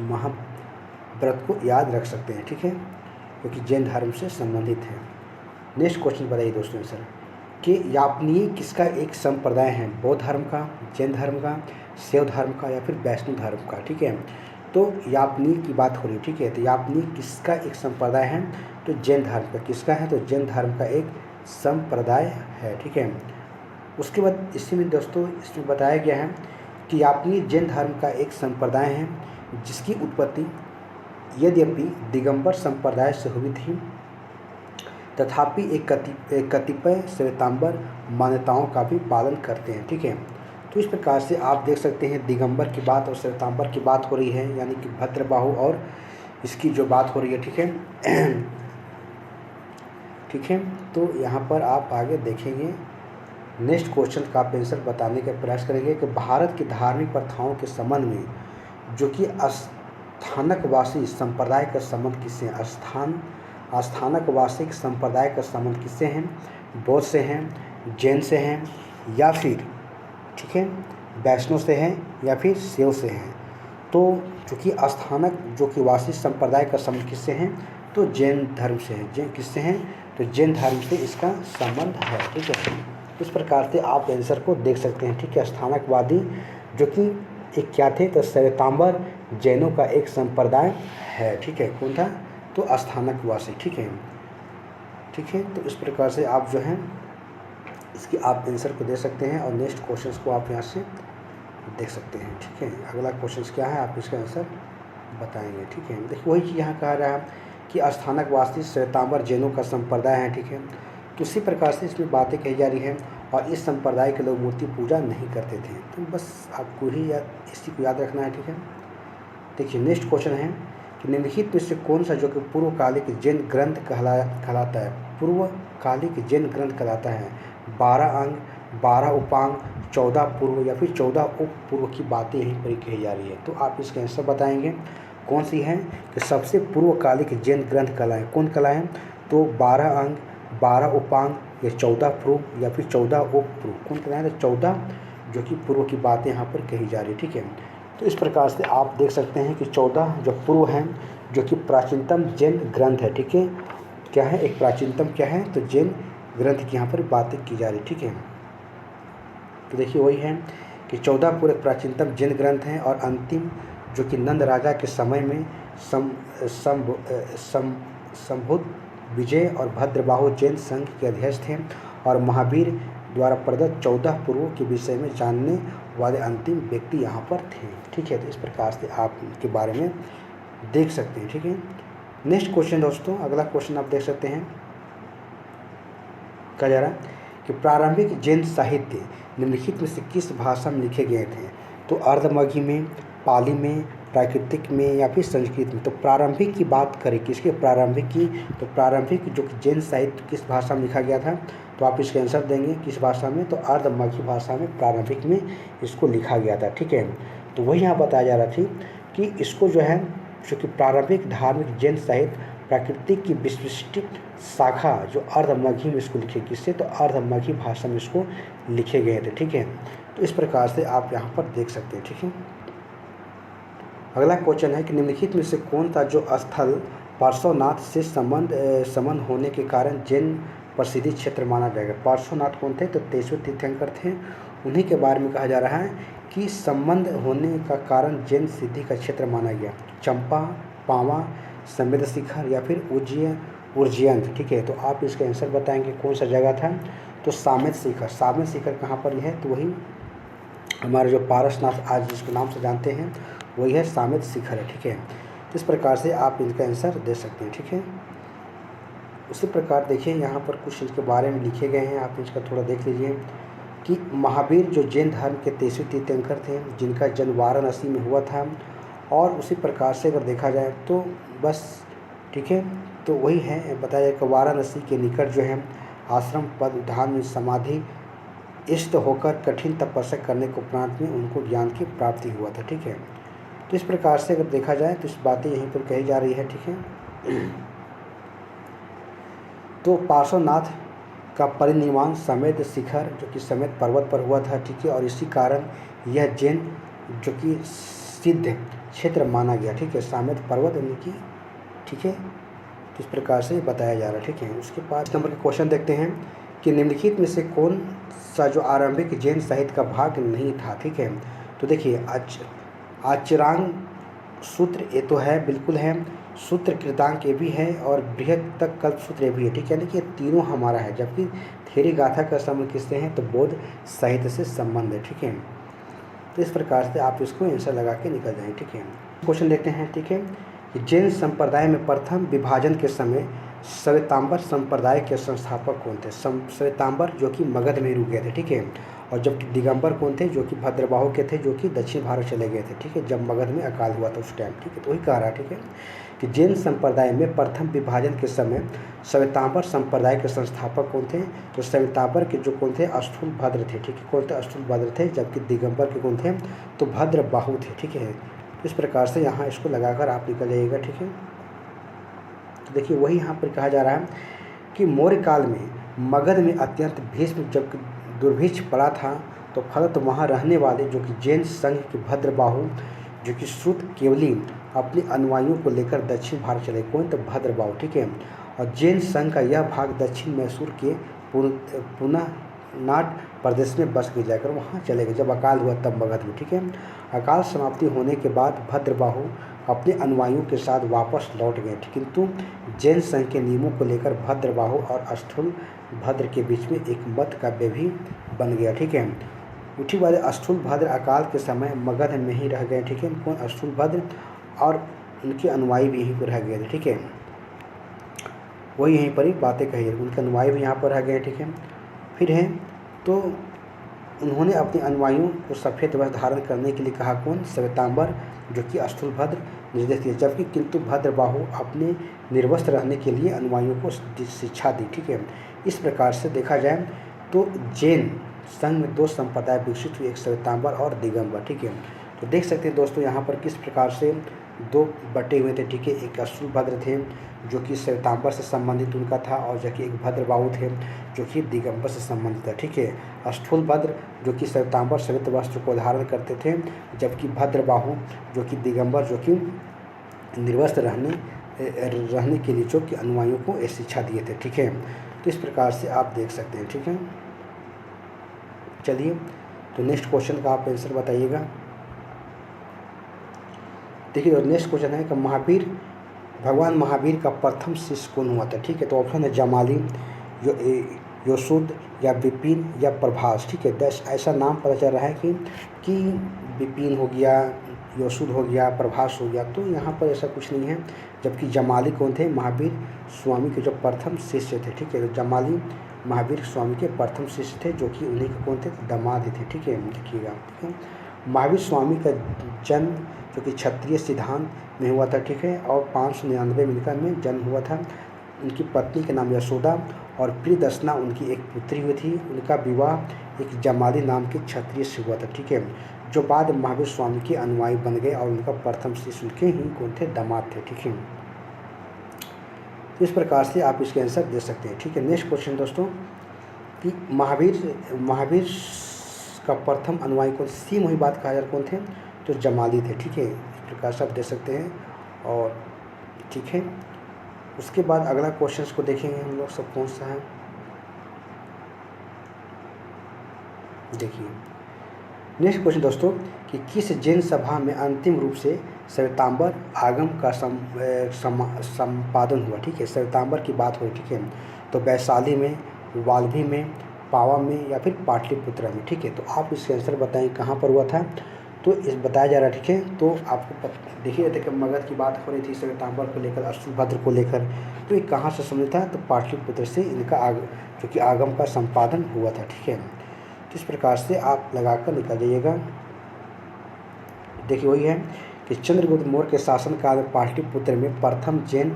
महाव्रत को याद रख सकते हैं। ठीक है, क्योंकि जैन धर्म से संबंधित है। नेक्स्ट क्वेश्चन बताइए दोस्तों सर कि यापनीय किसका एक संप्रदाय है, बौद्ध धर्म का, जैन धर्म का, शैव धर्म का या फिर वैष्णव धर्म का। ठीक है, तो यापनीय की बात हो रही है। ठीक है, तो यापनीय किसका एक संप्रदाय है, तो जैन धर्म का। किसका है, तो जैन धर्म का एक संप्रदाय है। ठीक है, उसके बाद इसी में दोस्तों इसमें बताया गया है कि यापनीय जैन धर्म का एक संप्रदाय है जिसकी उत्पत्ति यद्यपि दिगंबर संप्रदाय से हुई थी, तथापि एक कतिपय श्वेतांबर मान्यताओं का भी पालन करते हैं। ठीक है, तो इस प्रकार से आप देख सकते हैं दिगंबर की बात और श्वेतांबर की बात हो रही है, यानी कि भद्रबाहु और इसकी जो बात हो रही है। ठीक है, ठीक है, तो यहाँ पर आप आगे देखेंगे। नेक्स्ट क्वेश्चन का आप आंसर बताने का प्रयास करेंगे कि भारत की धार्मिक प्रथाओं के संबंध में जो कि स्थानकवासी संप्रदाय का संबंध किससे है, स्थानकवासी संप्रदाय का संबंध किससे हैं, बौद्ध से हैं, जैन से हैं या फिर, ठीक है, वैष्णव से हैं या फिर शैव से हैं। तो चूँकि स्थानक जो कि वासी संप्रदाय का संबंध किससे हैं, तो जैन धर्म से है। जैन किससे हैं, तो जैन धर्म से इसका संबंध है। ठीक है, इस प्रकार से आप आंसर को देख सकते हैं। ठीक है, स्थानकवादी जो कि एक क्या थे, तो श्वेतांबर जैनों का एक संप्रदाय है। ठीक है, कौन था, तो स्थानकवासी। ठीक है, ठीक है, तो इस प्रकार से आप जो हैं इसकी आप आंसर को दे सकते हैं और नेक्स्ट क्वेश्चंस को आप यहाँ से देख सकते हैं। ठीक है, अगला क्वेश्चंस क्या है, आप इसका आंसर बताएंगे। ठीक है, देखिए वही चीज़ यहाँ कहा रहा है कि स्थानकवासी श्वेतांबर जैनों का संप्रदाय है। ठीक है, तो उसी प्रकार से इसमें बातें कही जा रही है और इस संप्रदाय के लोग मूर्ति पूजा नहीं करते थे। तो बस आपको ही इसी को याद रखना है। ठीक है, देखिए नेक्स्ट क्वेश्चन है कि निम्नलिखित में से कौन सा जो कि पूर्वकालिक जैन ग्रंथ कहलाता है, पूर्वकालिक जैन ग्रंथ कहलाता है। 12 अंग, 12 उपांग, 14 पूर्व या फिर 14 उप पूर्व की बातें यहीं पर कही जा रही है। तो आप इसका आंसर बताएंगे कौन सी है कि सबसे पूर्वकालिक जैन ग्रंथ कहलाए, कौन कहलाए, तो 12 अंग, 12 उपांग या 14 पूर्व या फिर 14 उप पूर्व, कौन कहना है? तो 14 जो कि पूर्व की बातें यहाँ पर कही जा रही है, ठीक है। तो इस प्रकार से आप देख सकते हैं कि 14 जो पूर्व हैं जो कि प्राचीनतम जैन ग्रंथ है, ठीक है। क्या है? एक प्राचीनतम क्या है? तो जैन ग्रंथ की यहाँ पर बातें की जा रही, ठीक है। तो देखिए वही है कि 14 पूरे प्राचीनतम जैन ग्रंथ हैं और अंतिम जो कि नंद राजा के समय में संबुद्ध विजय और भद्रबाहु जैन संघ के अध्यक्ष थे और महावीर द्वारा प्रदत्त 14 पूर्वों के विषय में जानने वाले अंतिम व्यक्ति यहाँ पर थे, ठीक है। तो इस प्रकार से आप इनके बारे में देख सकते हैं, ठीक है। नेक्स्ट क्वेश्चन दोस्तों, अगला क्वेश्चन आप देख सकते हैं, कहा जा रहा है कि प्रारंभिक जैन साहित्य निम्नलिखित में से किस भाषा में लिखे गए थे? तो अर्धमगही में, पाली में, प्राकृतिक में या फिर संस्कृत में। तो प्रारंभिक की बात करें किसके? प्रारंभिक की। तो प्रारंभिक जो कि जैन साहित्य किस भाषा में लिखा गया था? तो आप इसका आंसर देंगे किस भाषा में? तो अर्धमगही भाषा में प्रारंभिक में इसको लिखा गया था, ठीक है। तो वही यहाँ बताया जा रहा थी कि इसको जो है जो कि प्रारंभिक धार्मिक जैन साहित्य प्राकृतिक की विशिष्ट शाखा जो अर्धमगही में इसको लिखे किससे? तो अर्धमगही भाषा में इसको लिखे गए थे, ठीक है। तो इस प्रकार से आप यहाँ पर देख सकते हैं, ठीक है। अगला क्वेश्चन है कि निम्नलिखित में से कौन सा जो स्थल पार्श्वनाथ से संबंध होने के कारण जैन प्रसिद्धि क्षेत्र माना जाएगा? पार्श्वनाथ कौन थे? तो 23वें तीर्थंकर थे। उन्हीं के बारे में कहा जा रहा है कि संबंध होने का कारण जैन सिद्धि का क्षेत्र माना गया। चंपा, पावा, समेत शिखर या फिर उज्जैन, ठीक है। तो आप इसका आंसर बताएंगे कौन सा जगह था? तो सामेत शिखर। सामेत शिखर कहाँ पर है? तो वही हमारे जो पारसनाथ आज जिसके नाम से जानते हैं वही है सामेत शिखर है, ठीक है। इस प्रकार से आप इनका आंसर दे सकते हैं, ठीक है। उसी प्रकार देखिए यहाँ पर कुछ इनके बारे में लिखे गए हैं, आप इसका थोड़ा देख लीजिए कि महावीर जो जैन धर्म के 23वें तीर्थंकर थे जिनका जन्म वाराणसी में हुआ था। और उसी प्रकार से अगर देखा जाए तो बस, ठीक है। तो वही है बताया जाए कि वाराणसी के निकट जो है आश्रम पद उद्यान में समाधि इष्ट होकर कठिन तपस्या करने के उपरांत में उनको ज्ञान की प्राप्ति हुआ था, ठीक है। तो इस प्रकार से अगर देखा जाए तो इस बातें यहीं पर कही जा रही है, ठीक है। तो पार्श्वनाथ का परिनिर्वाण समेत शिखर जो कि समेत पर्वत पर हुआ था, ठीक है। और इसी कारण यह जैन जो कि सिद्ध क्षेत्र माना गया, ठीक है। समेत पर्वत यानी कि, ठीक है। तो इस प्रकार से बताया जा रहा है, ठीक है। उसके बाद नंबर के क्वेश्चन देखते हैं कि निम्नलिखित में से कौन सा जो आरंभिक जैन साहित्य का भाग नहीं था, ठीक है। तो देखिए आचरांग सूत्र ये तो है, बिल्कुल है। सूत्र कृतांक ये भी है और बृहत्तक कल्प सूत्र ये भी है, ठीक है। यानी कि ये तीनों हमारा है, जबकि थेरी गाथा का संबंध किससे है? तो बौद्ध साहित्य से संबंध है, ठीक है। तो इस प्रकार से आप इसको आंसर लगा के निकल जाएंगे, ठीक है। क्वेश्चन देखते हैं, ठीक है। जैन संप्रदाय में प्रथम विभाजन के समय श्वेतांबर संप्रदाय के संस्थापक कौन थे? श्वेतांबर जो कि मगध में रुक गए थे, ठीक है। और जबकि दिगंबर कौन थे? जो कि भद्रबाहु के थे, जो कि दक्षिण भारत चले गए थे, ठीक है, जब मगध में अकाल हुआ था उस टाइम, ठीक है। तो वही कह रहा है, ठीक है, कि जैन संप्रदाय में प्रथम विभाजन के समय श्वेतांबर संप्रदाय के संस्थापक कौन थे? तो श्वेतांबर के जो कौन थे? अस्थूलभद्र थे, ठीक है। कौन थे? अस्थूलभद्र थे। जबकि दिगंबर के कौन थे? तो भद्रबाहु थे, ठीक है। इस प्रकार से यहाँ इसको लगाकर आप निकल जाइएगा, ठीक है। तो देखिए वही यहाँ पर कहा जा रहा है कि मौर्य काल में मगध में अत्यंत भीष्म जब दुर्भिक्ष पड़ा था तो फलत वहाँ रहने वाले जो कि जैन संघ के भद्रबाहु जो कि श्रुत केवली अपने अनुयायियों को लेकर दक्षिण भारत चले। कौन? तो भद्रबाहु, ठीक है। और जैन संघ का यह भाग दक्षिण मैसूर के पुनानाट प्रदेश में बस गए, जाकर वहाँ चले गए जब अकाल हुआ तब मगध में, ठीक है। अकाल समाप्ति होने के बाद भद्रबाहु अपने अनुयायियों के साथ वापस लौट गए, किंतु जैन संघ के नियमों को लेकर भद्रबाहु और अस्थूलभद्र के बीच में एक मत काव्य भी बन गया, ठीक है। उठी वाले अस्थूलभद्र अकाल के समय मगध में ही रह गए, ठीक है। कौन? अस्थूलभद्र और उनके अनुयायी भी यहीं पर रह गए थे, ठीक है। वही यहीं पर ही बातें कही है, उनके अनुयायी भी यहाँ पर रह गए, ठीक है। फिर है तो उन्होंने अपने अनुयायियों को सफ़ेद वस्त्र धारण करने के लिए कहा। कौन? श्वेतांबर जो कि अस्थूलभद्र निर्देश दिए, जबकि किंतु भद्रबाहु अपने निर्वस्त्र रहने के लिए अनुयायियों को शिक्षा दी, ठीक है। इस प्रकार से देखा जाए तो जैन संघ में दो संप्रदाय विकसित हुए, एक श्वेतांबर और दिगंबर, ठीक है। तो देख सकते हैं दोस्तों यहाँ पर किस प्रकार से दो बटे हुए थे, ठीक है। एक अश्वभद्र थे जो कि श्वेतांबर से संबंधित उनका था, और जो कि एक भद्रबाहु थे जो कि दिगंबर से संबंधित था, ठीक है। स्थूलभद्र जो कि श्वेतांबर श्वेत वस्त्र को धारण करते थे, जबकि भद्रबाहु जो कि दिगंबर जो कि निर्वस्त्र रहने के लिए जो कि अनुयायियों को ये शिक्षा दिए थे, ठीक है। तो इस प्रकार से आप देख सकते हैं, ठीक है। चलिए, तो नेक्स्ट क्वेश्चन का आप आंसर बताइएगा। देखिए, नेक्स्ट क्वेश्चन है कि भगवान महावीर का प्रथम शिष्य कौन हुआ था, ठीक है। तो ऑप्शन है जमाली, योशुद्ध या विपिन या प्रभास, ठीक है। 10 ऐसा नाम पता चल रहा है कि विपिन हो गया, योशुद्ध हो गया, प्रभास हो गया, तो यहाँ पर ऐसा कुछ नहीं है। जबकि जमाली कौन थे, महावीर स्वामी के जो प्रथम शिष्य थे, ठीक है। तो जमाली महावीर स्वामी के प्रथम शिष्य थे, जो कि उन्हीं के कौन थे, दामाद थे, ठीक है। देखिएगा, ठीक है। महावीर स्वामी का जन्म जो कि क्षत्रिय सिद्धांत में हुआ था, ठीक है, और 599 मिलकर में जन्म हुआ था। उनकी पत्नी का नाम यशोदा और प्रियदर्शना उनकी एक पुत्री हुई थी। उनका विवाह एक जमाली नाम के क्षत्रिय से हुआ था, ठीक है, जो बाद महावीर स्वामी के अनुयायी बन गए, और उनका प्रथम शिष्य उनके ही कौन थे, दामाद थे, ठीक है। तो इस प्रकार से आप इसके आंसर दे सकते हैं, ठीक है। नेक्स्ट क्वेश्चन दोस्तों, कि महावीर का प्रथम अनुयायी कौन, सी वही बात कहा जा रहा कौन थे, तो जमाली थे, ठीक है। इस प्रकार से आप दे सकते हैं, और ठीक है। उसके बाद अगला क्वेश्चन को देखेंगे हम लोग, सब कौन सा है, देखिए। नेक्स्ट क्वेश्चन दोस्तों, कि किस जैन सभा में अंतिम रूप से श्वेतांबर आगम का संपादन हुआ, ठीक है। श्वेतांबर की बात हुई, ठीक है। तो वैशाली में, वाल्भी में, पावा में या फिर पाटलिपुत्र में, ठीक है। तो आप इसके आंसर बताएं कहाँ पर हुआ था। तो इस बताया जा रहा है, ठीक है। तो आपको देखिए थे कि मगध की बात हो रही थी श्वेतांबर को लेकर, अश्वभद्र को लेकर, तो ये कहाँ से संबंधित था, तो पाटलिपुत्र से इनका जो कि आगम का संपादन हुआ था, ठीक है। तो इस प्रकार से आप लगाकर निकाल जाइएगा। देखिए, वही है कि चंद्रगुप्त मौर्य के शासनकाल में पाटलिपुत्र में प्रथम जैन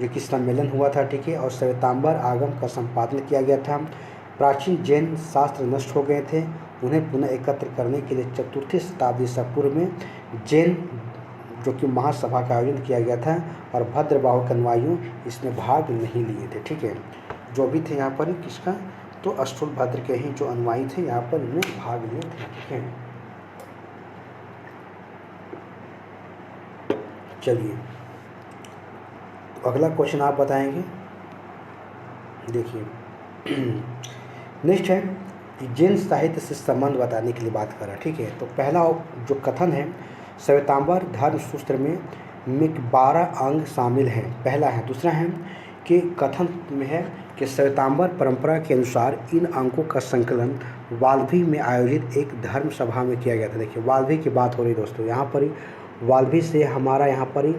जो कि सम्मेलन हुआ था, ठीक है, और श्वेतांबर आगम का संपादन किया गया था। प्राचीन जैन शास्त्र नष्ट हो गए थे, उन्हें पुनः एकत्र करने के लिए 4वीं शताब्दी ईसा पूर्व में जैन जो कि महासभा का आयोजन किया गया था, और भद्रबाहु के अनुयायियों इसमें भाग नहीं लिए थे, ठीक है। जो भी थे यहाँ पर किसका, तो स्थूलभद्र के ही जो अनुयायी थे यहाँ पर इनमें भाग लिए थे, ठीक है। चलिए, तो अगला क्वेश्चन आप बताएंगे। देखिए, नेक्स्ट है कि जैन साहित्य से संबंध बताने के लिए बात करा, ठीक है। तो पहला जो कथन है, श्वेतांबर धर्म सूत्र में 12 अंग शामिल हैं, पहला है। दूसरा है कि कथन में है कि श्वेतांबर परंपरा के अनुसार इन अंकों का संकलन वाल्भी में आयोजित एक धर्म सभा में किया गया था। देखिए, वाल्भी की बात हो रही दोस्तों, यहाँ पर ही वाल्भी से हमारा यहाँ पर ही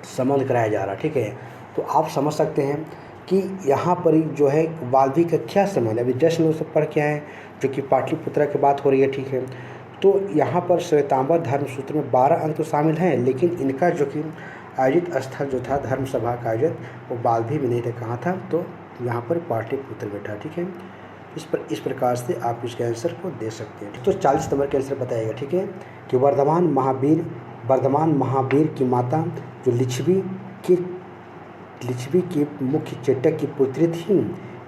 संबंध कराया जा रहा, ठीक है। तो आप समझ सकते हैं कि यहाँ पर ही जो है वाल्भी का क्या संबंध है। अभी जस्ट में उससे पढ़ के आए जो कि पाटलिपुत्र की बात हो रही है, ठीक है। तो यहाँ पर श्वेतांबर धर्म सूत्र में 12 अंक तो शामिल हैं, लेकिन इनका जो कि आयोजित स्थल जो था धर्म सभा का आयोजित, वो वाल्भी में नहीं था, कहाँ था, तो यहाँ पर पाटलिपुत्र में था, ठीक है। इस प्रकार से आप इसके आंसर को दे सकते हैं। तो 40 नंबर के आंसर बताइएगा, ठीक है, कि वर्धमान महावीर की माता जो लिच्छवी की मुख्य चेटक की पुत्री थी।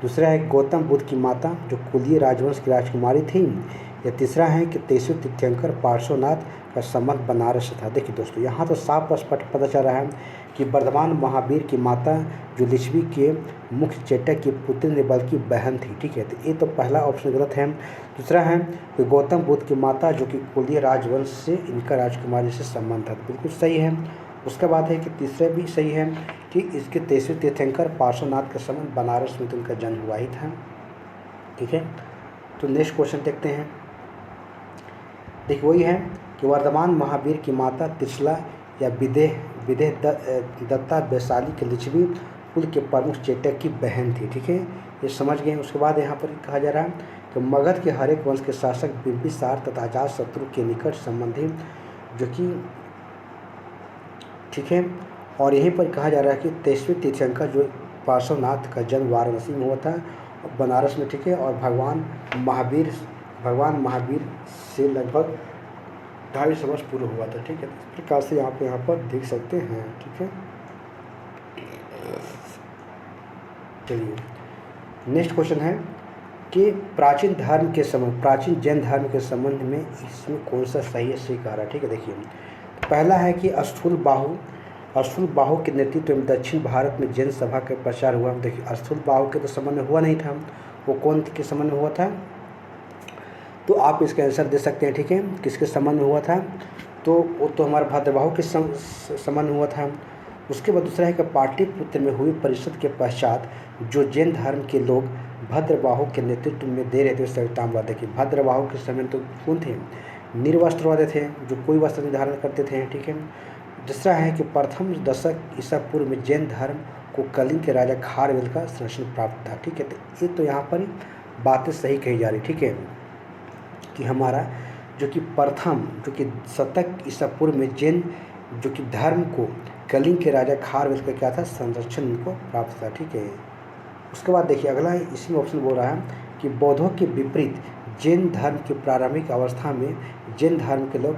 दूसरा है गौतम बुद्ध की माता जो कुलीय राजवंश की राजकुमारी थी। या तीसरा है कि 23वें तीर्थंकर पार्श्वनाथ का संबंध बनारस से था। देखिए दोस्तों, यहाँ तो साफ स्पष्ट पता चल रहा है कि वर्धमान महावीर की माता जो लिच्छवी के मुख्य चेटक की पुत्री ने बल्कि बहन थी, ठीक है। तो ये तो पहला ऑप्शन गलत है। दूसरा है कि गौतम बुद्ध की माता जो कि कुलीय राजवंश से इनका राजकुमारी से संबंध था, बिल्कुल सही है। उसके बाद है कि तीसरा भी सही है कि इसके 23वें तीर्थंकर पार्श्वनाथ का संबंध बनारस में तो उनका जन्म हुआ ही था, ठीक है। तो नेक्स्ट क्वेश्चन देखते हैं। देखिए, वही है कि वर्धमान महावीर की माता त्रिशला या विदेह दत्ता वैशाली के लिच्छवी कुल के प्रमुख चेटक की बहन थी, ठीक है, ये समझ गए। उसके बाद यहाँ पर कहा जा रहा है कि मगध के हर एक वंश के शासक बिंबिसार तथा अजातशत्रु के निकट संबंधी जो कि, ठीक है। और यहीं पर कहा जा रहा है कि 23वें तीर्थंकर जो पार्श्वनाथ का जन्म वाराणसी में हुआ था, बनारस में, ठीक है। और भगवान महावीर से लगभग 250 वर्ष पूर्व हुआ था। ठीक है, इस प्रकार से आप यहाँ पर देख सकते हैं। ठीक है, चलिए नेक्स्ट क्वेश्चन है कि प्राचीन जैन धर्म के संबंध में इसमें कौन सा सही है सही कह रहा है। ठीक है, देखिए पहला है कि स्थूल बाहु के नेतृत्व में दक्षिण भारत में जैन सभा का प्रचार हुआ। देखिए स्थूल बाहु के तो संबंध में हुआ नहीं था, वो कौन के संबंध में हुआ था, तो आप इसका आंसर दे सकते हैं। ठीक है, किसके संबंध में हुआ था, तो वो तो हमारा भद्रबाहु के संबंध में हुआ था। उसके बाद दूसरा है कि पाटलिपुत्र में हुई परिषद के पश्चात जो जैन धर्म के लोग भद्रबाहु के नेतृत्व में दे रहे थे श्वेतांबर। देखिए भद्रबाहु के समय तो कौन थे, निर्वस्त्र वाले थे, जो कोई वस्त्र नहीं धारण करते थे। ठीक है, दूसरा है कि प्रथम दशक ईसा पूर्व में जैन धर्म को कलिंग के राजा खारवेल का संरक्षण प्राप्त था। ठीक है, तो ये तो यहाँ पर बातें सही कही जा रही। ठीक है, कि हमारा जो कि प्रथम जो कि शतक ईसा पूर्व में जैन जो कि धर्म को कलिंग के राजा खारवेल का क्या था, संरक्षण उनको प्राप्त था। ठीक है, उसके बाद देखिए अगला इसी में ऑप्शन बोल रहा है कि बौद्धों के विपरीत जैन धर्म की प्रारंभिक अवस्था में जैन धर्म के लोग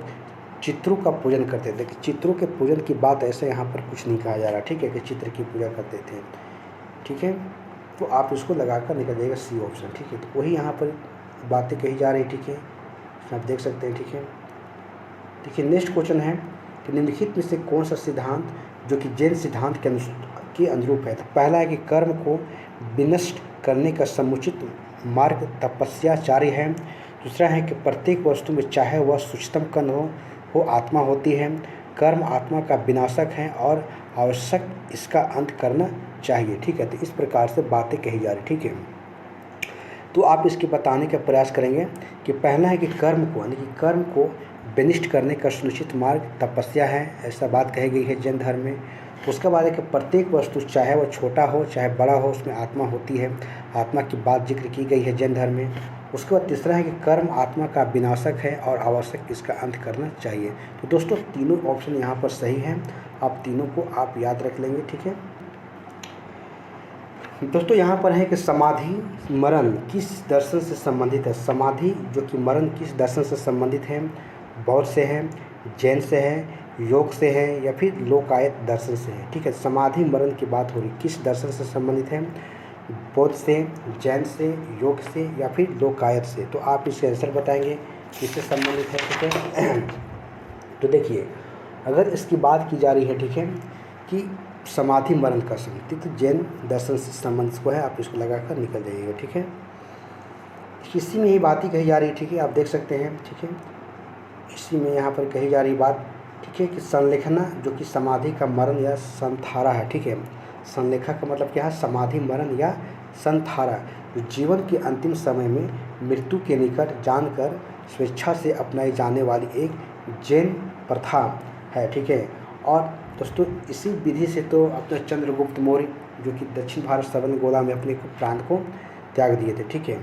चित्रों का पूजन करते थे। चित्रों के पूजन की बात ऐसे यहाँ पर कुछ नहीं कहा जा रहा। ठीक है, कि चित्र की पूजा करते थे। ठीक है, तो आप इसको लगाकर निकल जाएगा सी ऑप्शन। ठीक है, तो वही यहाँ पर बातें कही जा रही। ठीक है, आप देख सकते हैं। ठीक है, देखिए नेक्स्ट क्वेश्चन है कि निम्नलिखित में से कौन सा सिद्धांत जो कि जैन सिद्धांत के अनुरूप है। तो पहला है कि कर्म को विनष्ट करने का समुचित मार्ग तपस्याचार्य है। दूसरा है कि प्रत्येक वस्तु में चाहे वह सूक्ष्मतम कण हो आत्मा होती है। कर्म आत्मा का विनाशक है और आवश्यक इसका अंत करना चाहिए। ठीक है, तो इस प्रकार से बातें कही जा रही। ठीक है, तो आप इसके बताने का प्रयास करेंगे कि पहला है कि कर्म को यानी कि कर्म को विनिष्ट करने का सुनिश्चित मार्ग तपस्या है, ऐसा बात कही गई है जैन धर्म में। उसके बाद है कि प्रत्येक वस्तु चाहे वह छोटा हो चाहे बड़ा हो उसमें आत्मा होती है, आत्मा की बात जिक्र की गई है जैन धर्म में। उसके बाद तीसरा है कि कर्म आत्मा का विनाशक है और आवश्यक इसका अंत करना चाहिए। तो दोस्तों तीनों ऑप्शन यहाँ पर सही हैं, आप तीनों को आप याद रख लेंगे। ठीक है दोस्तों, यहाँ पर है कि समाधि मरण किस दर्शन से संबंधित है। समाधि जो कि मरण किस दर्शन से संबंधित है, बौद्ध से है, जैन से है, योग से है या फिर लोकायत दर्शन से है। ठीक है, समाधि मरण की बात हो रही किस दर्शन से संबंधित है, बौद्ध से, जैन से, योग से या फिर लोकायत से। तो आप इसके आंसर बताएंगे किससे संबंधित है। ठीक है, तो देखिए अगर इसकी बात की जा रही है ठीक है कि समाधि मरण का संबंधित तो जैन दर्शन से संबंधित को है, आप इसको लगाकर निकल जाइएगा। ठीक है, इसी में ही बात ही कही जा रही है। ठीक है, आप देख सकते हैं। ठीक है, इसी में यहाँ पर कही जा रही बात ठीक है कि संलेखना जो कि समाधि का मरण या संथारा है। ठीक है, संलेखा का मतलब क्या है, समाधि मरण या संथारा जो जीवन के अंतिम समय में मृत्यु के निकट जानकर स्वेच्छा से अपनाई जाने वाली एक जैन प्रथा है। ठीक है, और दोस्तों इसी विधि से तो अपना चंद्रगुप्त मौर्य जो कि दक्षिण भारत सवन गोला में अपने प्रांत को त्याग दिए थे। ठीक है,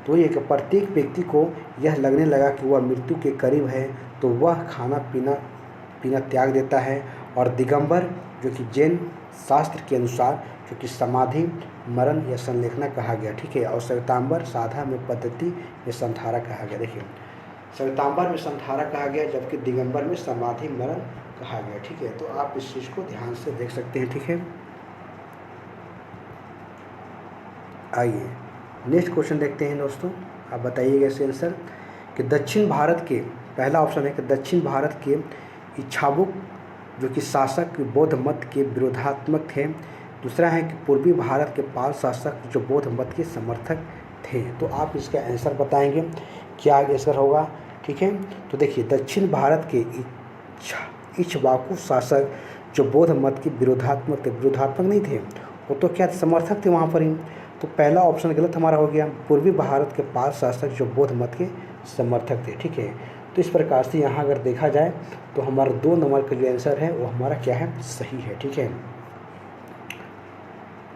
तो ये कि प्रत्येक व्यक्ति को यह लगने लगा कि वह मृत्यु के करीब है तो वह खाना पीना त्याग देता है। और दिगंबर जो कि जैन शास्त्र के अनुसार जो कि समाधि मरण या संलेखना कहा गया। ठीक है, और श्वेतांबर साधा में पद्धति में संथारा कहा गया। देखिए श्वेतांबर में संथारा कहा गया जबकि दिगंबर में समाधि मरण कहा गया। ठीक है, तो आप इस चीज़ को ध्यान से देख सकते हैं। ठीक है, आइए नेक्स्ट क्वेश्चन देखते हैं दोस्तों, आप बताइएगा इसके आंसर कि दक्षिण भारत के पहला ऑप्शन है कि दक्षिण भारत के इच्छाबुक जो कि शासक बौद्ध मत के विरोधात्मक थे। दूसरा है कि पूर्वी भारत के पाल शासक जो बौद्ध मत के समर्थक थे। तो आप इसका आंसर बताएंगे क्या आंसर होगा। ठीक है, तो देखिए दक्षिण भारत के इक्ष्वाकु शासक जो बौद्ध मत के विरोधात्मक थे, विरोधात्मक नहीं थे वो तो क्या समर्थक थे वहाँ पर ही। तो पहला ऑप्शन गलत हमारा हो गया, पूर्वी भारत के पाल शासक जो बौद्ध मत के समर्थक थे। ठीक है, तो इस प्रकार से यहाँ अगर देखा जाए तो हमारा 2 नंबर का जो आंसर है वो हमारा क्या है, सही है। ठीक है,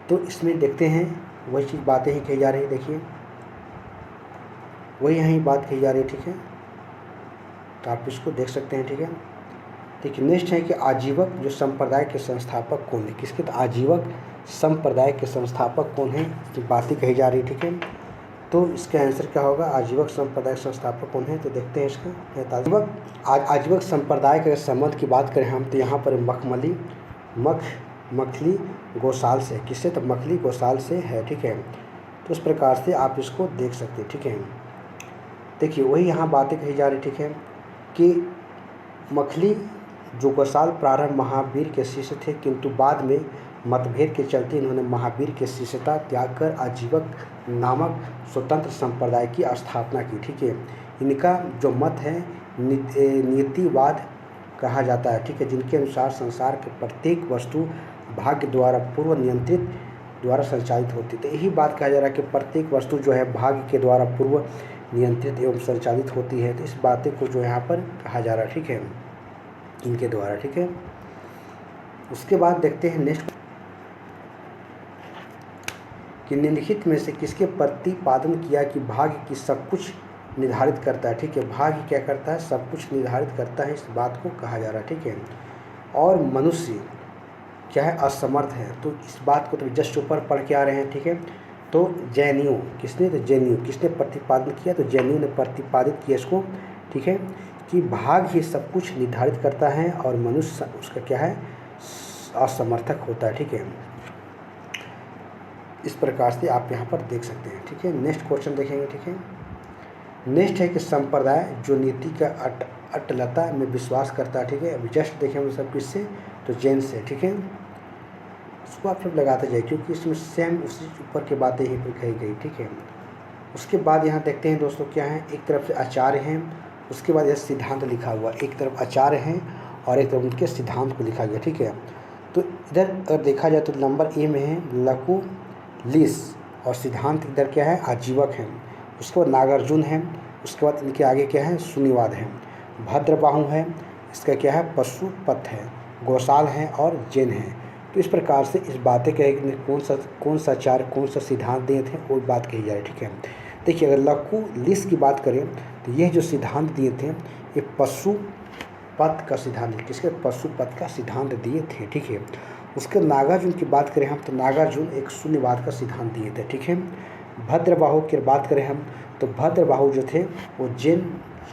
तो इसमें देखते हैं वही चीज़ बातें ही कही जा रही है। देखिए वही यहीं बात कही जा रही है। ठीक है, तो आप इसको देख सकते हैं। ठीक है, देखिए नेक्स्ट है कि आजीवक जो संप्रदाय के संस्थापक कौन है। किसके, तो आजीवक संप्रदाय के संस्थापक कौन है, तो बातें कही जा रही है। ठीक है, तो इसका आंसर क्या होगा? आजीवक संप्रदाय के संस्थापक कौन है? तो देखते हैं इसका। आजीवक संप्रदाय के संबंध की बात करें हम तो यहाँ पर मखली गोसाल से, किससे? तो मखली गोसाल से है, ठीक है। तो इस प्रकार से आप इसको देख सकते हैं, ठीक है। देखिए वही यहाँ बातें कही जा रही, ठीक है, कि मखली जो गोसाल प्रारंभ महावीर के शिष्य थे, किंतु बाद में मतभेद के चलते इन्होंने महावीर के शिष्यता त्याग कर आजीवक नामक स्वतंत्र संप्रदाय की स्थापना की, ठीक है। इनका जो मत है नियतिवाद कहा जाता है, ठीक है, जिनके अनुसार संसार के प्रत्येक वस्तु भाग्य द्वारा पूर्व नियंत्रित द्वारा संचालित होती है। तो यही बात कहा जा रहा है कि प्रत्येक वस्तु जो है भाग्य के द्वारा पूर्व नियंत्रित एवं संचालित होती है। तो इस बातें को जो यहाँ पर कहा जा रहा है, ठीक है, इनके द्वारा, ठीक है। उसके बाद देखते हैं नेक्स्ट कि निम्नलिखित में से किसके प्रतिपादन किया कि भाग्य की सब कुछ निर्धारित करता है, ठीक है। भाग्य क्या करता है? सब कुछ निर्धारित करता है, इस बात को कहा जा रहा है, ठीक है। और मनुष्य क्या है? असमर्थ है। तो इस बात को तो जस्ट ऊपर पढ़ के आ रहे हैं, ठीक है। तो जैनियों किसने? तो जैनियों किसने प्रतिपादन किया? तो जैनियों ने प्रतिपादित किया इसको, ठीक है, कि भाग्य ही सब कुछ निर्धारित करता है और मनुष्य उसका क्या है? असमर्थक होता है, ठीक है। इस प्रकार से आप यहाँ पर देख सकते हैं, ठीक है। नेक्स्ट क्वेश्चन देखेंगे, ठीक है। नेक्स्ट है कि संप्रदाय जो नीति का अटलता में विश्वास करता है, ठीक है। अभी जस्ट देखेंगे सब किससे? तो जैन से, ठीक है। इसको आप सब लगाते जाइए क्योंकि इसमें सेम उसी ऊपर की बातें ही पर कही गई, ठीक है। उसके बाद यहाँ देखते हैं दोस्तों क्या है, एक तरफ से आचार्य हैं, उसके बाद यह सिद्धांत लिखा हुआ, एक तरफ आचार्य हैं और एक तरफ उनके सिद्धांत को लिखा गया, ठीक है। तो इधर अगर देखा जाए तो नंबर ए में है लकुलिस और सिद्धांत इधर क्या है? आजीवक है। उसके बाद नागार्जुन है, उसके बाद इनके आगे क्या है? शून्यवाद है। भद्रबाहु है, इसका क्या है? पशुपत है। गोसाल है और जैन है। तो इस प्रकार से इस बातें कहे कौन सा आचार्य कौन सा सिद्धांत दिए थे वो बात कही जा रही है, ठीक है। देखिए अगर लकुलिस की बात करें तो यह जो सिद्धांत दिए थे ये पशुपत का सिद्धांत, किसके? पशुपत का सिद्धांत दिए थे, ठीक है। उसके नागार्जुन की बात करें हम तो नागार्जुन एक शून्यवाद का सिद्धांत दिए थे, ठीक है। भद्रबाहु की बात करें हम तो भद्रबाहु जो थे वो जैन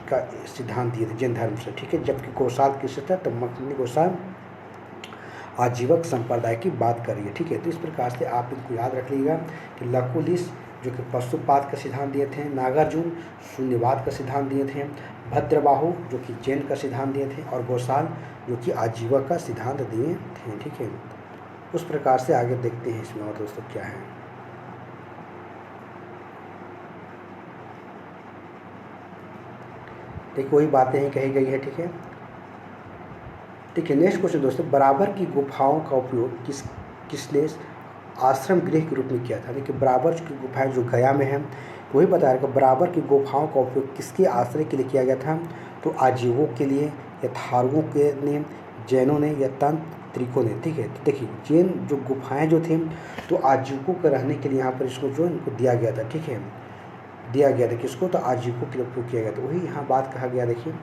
का सिद्धांत दिए थे, जैन धर्म से, ठीक है। जबकि गोसाल किससे था? तो मखली गोसाल आजीवक संप्रदाय की बात करिए, ठीक है। तो इस प्रकार से आप इनको याद रख लीजिएगा कि लकुलिस जो कि पशुपात का सिद्धांत दिए थे, नागार्जुन शून्यवाद का सिद्धांत दिए थे, भद्रबाहु जो कि जैन का सिद्धांत दिए थे और गोसाल जो कि आजीवक का सिद्धांत दिए थे, ठीक है। उस प्रकार से आगे देखते हैं इसमें और दोस्तों क्या है। देखिए वही बातें ही कही गई है, ठीक है। ठीक है, नेक्स्ट क्वेश्चन दोस्तों, बराबर की गुफाओं का उपयोग किसने आश्रम गृह के रूप में किया था? देखिए बराबर की गुफाएं जो गया में है वही बता रहा है कि बराबर की गुफाओं का उपयोग किसके आश्रय के लिए किया गया था? तो आजीवों के लिए या थारुओं के ने, जैनों ने या तांत्रिकों ने, ठीक है। तो देखिए जैन जो गुफाएं जो थी तो आजीवों के रहने के लिए यहाँ पर इसको जो इनको दिया गया था, ठीक है, दिया गया था किसको? तो आजीवों के लिए उपयोग किया गया था। वही यहाँ बात कहा गया, देखिए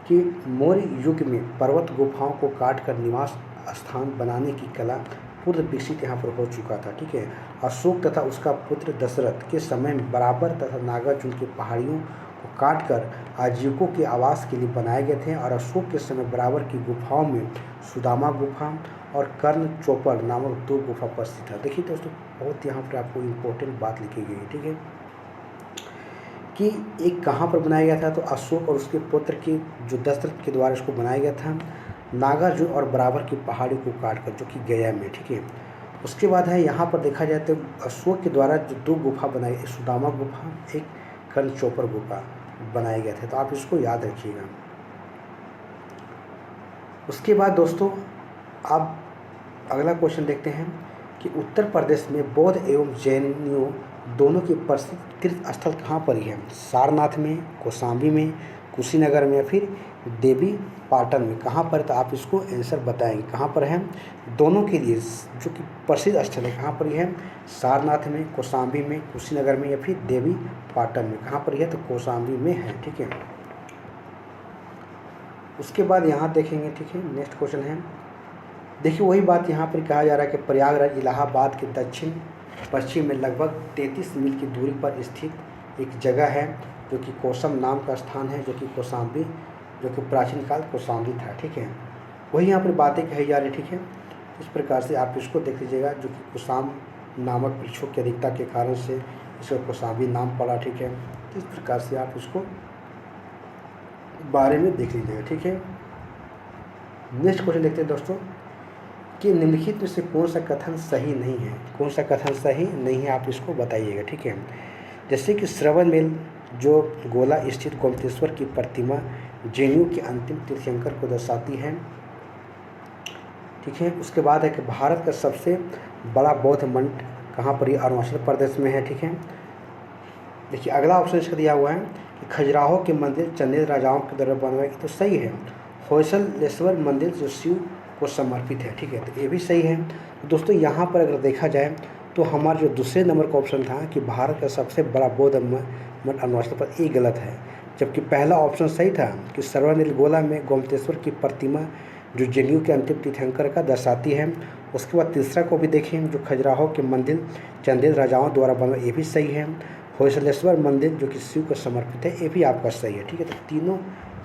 कि मौर्य युग में पर्वत गुफाओं को काट कर निवास स्थान बनाने की कला पूर्व विकसित यहाँ पर हो चुका था, ठीक है। अशोक तथा उसका पुत्र दशरथ के समय में बराबर तथा नागार्जुन की पहाड़ियों को काट कर आजीविकों के आवास के लिए बनाए गए थे और अशोक के समय बराबर की गुफाओं में सुदामा गुफा और कर्ण चोपर नामक 2 गुफा उपस्थित है। देखिए दोस्तों बहुत यहाँ पर आपको इम्पोर्टेंट बात लिखी गई है, ठीक है, कि एक कहाँ पर बनाया गया था? तो अशोक और उसके पुत्र के जो दशरथ के द्वारा इसको बनाया गया था नागार्जुन और बराबर की पहाड़ी को काट कर, जो कि गया में, ठीक है। उसके बाद है यहाँ पर देखा जाए तो अशोक के द्वारा जो 2 गुफा बनाई, एक सुदामा गुफा एक कर्ण चोपर गुफा बनाए गए थे। तो आप इसको याद रखिएगा। उसके बाद दोस्तों आप अगला क्वेश्चन देखते हैं कि उत्तर प्रदेश में बौद्ध एवं जैनियों दोनों के प्रसिद्ध तीर्थ स्थल कहाँ पर ही है? सारनाथ में, कौशाम्बी में, कुशीनगर में या फिर देवी पाटन में, कहाँ पर? तो आप इसको आंसर बताएंगे कहाँ पर है। दोनों के लिए जो कि प्रसिद्ध स्थल है कहाँ पर ही है? सारनाथ में, कौशाम्बी में, कुशीनगर में या फिर देवी पाटन में, कहाँ पर है? तो कौशाम्बी में है, ठीक है। उसके बाद यहाँ देखेंगे, ठीक है, नेक्स्ट क्वेश्चन है, देखिए वही बात यहाँ पर कहा जा रहा है कि प्रयागराज इलाहाबाद के दक्षिण पश्चिम में लगभग 33 मील की दूरी पर स्थित एक जगह है जो कि कोसम नाम का स्थान है, जो कि कौशाम्बी, जो कि प्राचीन काल कौशाम्बी था। ठीक है, वही यहाँ पर बातें कही जा रही। ठीक है, इस प्रकार से आप इसको देख लीजिएगा, जो कि कुशाम नामक वृक्षों की अधिकता के कारण से इसको कौशाम्बी नाम पड़ा। ठीक है, तो इस प्रकार से आप इसको बारे में देख लीजिएगा। ठीक है, नेक्स्ट क्वेश्चन देखते हैं दोस्तों कि निम्नलिखित में से कौन सा कथन सही नहीं है। कौन सा कथन सही नहीं है, आप इसको बताइएगा। ठीक है, जैसे कि श्रवणबेल जो गोला स्थित गोमतेश्वर की प्रतिमा जैनियों के अंतिम तीर्थंकर को दर्शाती है। ठीक है, उसके बाद है कि भारत का सबसे बड़ा बौद्ध मठ कहाँ पर, ये अरुणाचल प्रदेश में है। ठीक है, देखिए अगला ऑप्शन इसका दिया हुआ है कि खजुराहो के मंदिर चंदेल राजाओं के द्वारा बनवाए, तो सही है। होयसलेश्वर मंदिर जो शिव को समर्पित है। ठीक है, तो ये भी सही है। तो दोस्तों यहाँ पर अगर देखा जाए तो हमारा जो दूसरे नंबर का ऑप्शन था कि भारत का सबसे बड़ा बौद्ध मठ अरुणाचल प्रदेश, ये गलत है। जबकि पहला ऑप्शन सही था कि श्रवणबेल गोला में गोमतेश्वर की प्रतिमा जो जैनियों के अंतिम तीर्थंकर का दर्शाती है। उसके बाद तीसरा को भी देखें, जो खजुराहो के मंदिर चंदेल राजाओं द्वारा बना, ये भी सही है। होयसलेश्वर मंदिर जो कि शिव को समर्पित है, ये भी आपका सही है। ठीक है, तो तीनों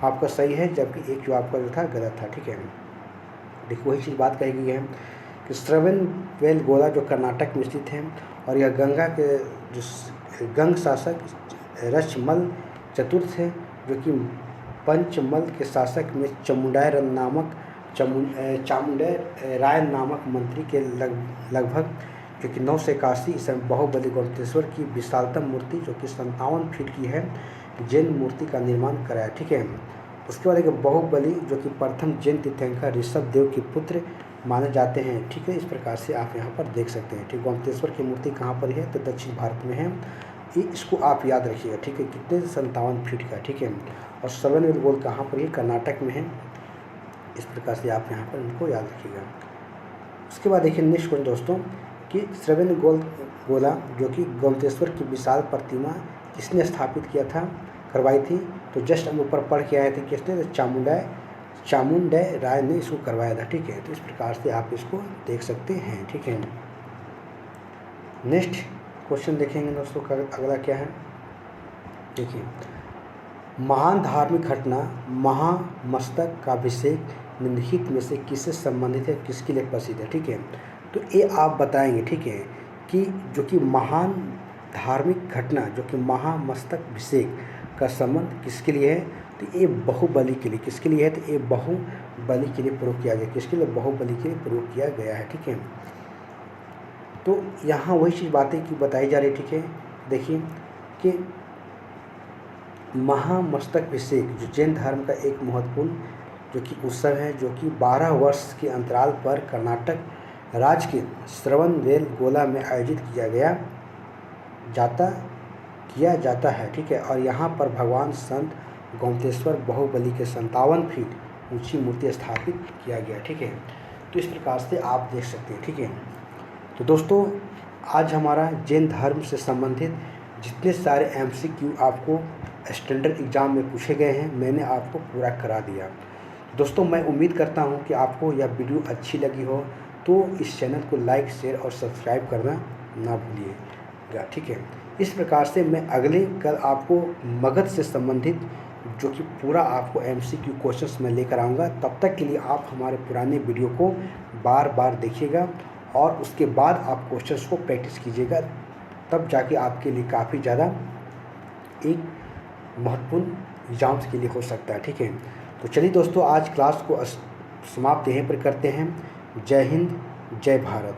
आपका सही है, जबकि एक जो आपका जो था गलत था। ठीक है, देखिए वही चीज़ बात कही गई है कि श्रवणबेल गोला जो कर्नाटक में स्थित है और यह गंगा के जो गंग शासक रचमल चतुर्थ है, जो कि पंचमल के शासक में चामुंडय राय नामक मंत्री के लगभग जो कि 981 ईसा में बाहुबली गोमतेश्वर की विशालतम मूर्ति जो कि 57 फीट की है जैन मूर्ति का निर्माण कराया। ठीक है, उसके बाद एक बाहुबली जो कि प्रथम जैन तीर्थंकर ऋषभ देव के पुत्र माने जाते हैं। ठीक है, इस प्रकार से आप यहाँ पर देख सकते हैं। ठीक, गोमतेश्वर की मूर्ति कहाँ पर है, तो दक्षिण भारत में है। इसको आप याद रखिएगा। ठीक है, कितने 57 फीट का। ठीक है, और श्रवणबेल गोला कहाँ पर है, कर्नाटक में है। इस प्रकार से आप यहाँ पर इनको याद रखिएगा। उसके बाद देखिए नेक्स्ट क्वेश्चन दोस्तों कि श्रवणबेल गोला जो कि गोमतेश्वर की विशाल प्रतिमा किसने स्थापित किया था, करवाई थी, तो जस्ट हम ऊपर पढ़ के आए थे किसने, तो चामुंडय राय ने इसको करवाया था। ठीक है, तो इस प्रकार से आप इसको देख सकते हैं। ठीक है, नेक्स्ट क्वेश्चन देखेंगे दोस्तों का अगला क्या है। देखिए महान धार्मिक घटना महामस्तक का अभिषेक निम्नलिखित में से किससे संबंधित है, किसके लिए प्रसिद्ध है। ठीक है, तो ये आप बताएंगे। ठीक है, कि जो कि महान धार्मिक घटना जो कि महामस्तक अभिषेक का संबंध किसके लिए है, तो ये बाहुबली के लिए। किसके लिए है, तो ये बाहुबली के लिए प्रयोग किया गया। किसके लिए, बाहुबली के लिए प्रयोग किया गया है। ठीक है, तो यहाँ वही चीज़ बातें की बताई जा रही। ठीक है, देखिए कि महामस्तक अभिषेक जो जैन धर्म का एक महत्वपूर्ण जो कि उत्सव है, जो कि 12 वर्ष के अंतराल पर कर्नाटक राज्य के श्रवणबेल गोला में आयोजित किया जाता है। ठीक है, और यहाँ पर भगवान संत गोमतेश्वर बाहुबली के 57 फीट ऊंची मूर्ति स्थापित किया गया। ठीक है, तो इस प्रकार से आप देख सकते हैं। ठीक है, तो दोस्तों आज हमारा जैन धर्म से संबंधित जितने सारे MCQ आपको स्टैंडर्ड एग्ज़ाम में पूछे गए हैं, मैंने आपको पूरा करा दिया। दोस्तों मैं उम्मीद करता हूं कि आपको यह वीडियो अच्छी लगी हो, तो इस चैनल को लाइक शेयर और सब्सक्राइब करना ना भूलिएगा। ठीक है, इस प्रकार से मैं अगले कल आपको मगध से संबंधित जो कि पूरा आपको MCQ क्वेश्चंस मैं लेकर आऊँगा। तब तक के लिए आप हमारे पुराने वीडियो को बार बार देखिएगा और उसके बाद आप क्वेश्चंस को प्रैक्टिस कीजिएगा, तब जाके आपके लिए काफ़ी ज़्यादा एक महत्वपूर्ण एग्जाम्स के लिए हो सकता है। ठीक है, तो चलिए दोस्तों आज क्लास को समाप्त यहीं पर करते हैं। जय हिंद, जय भारत।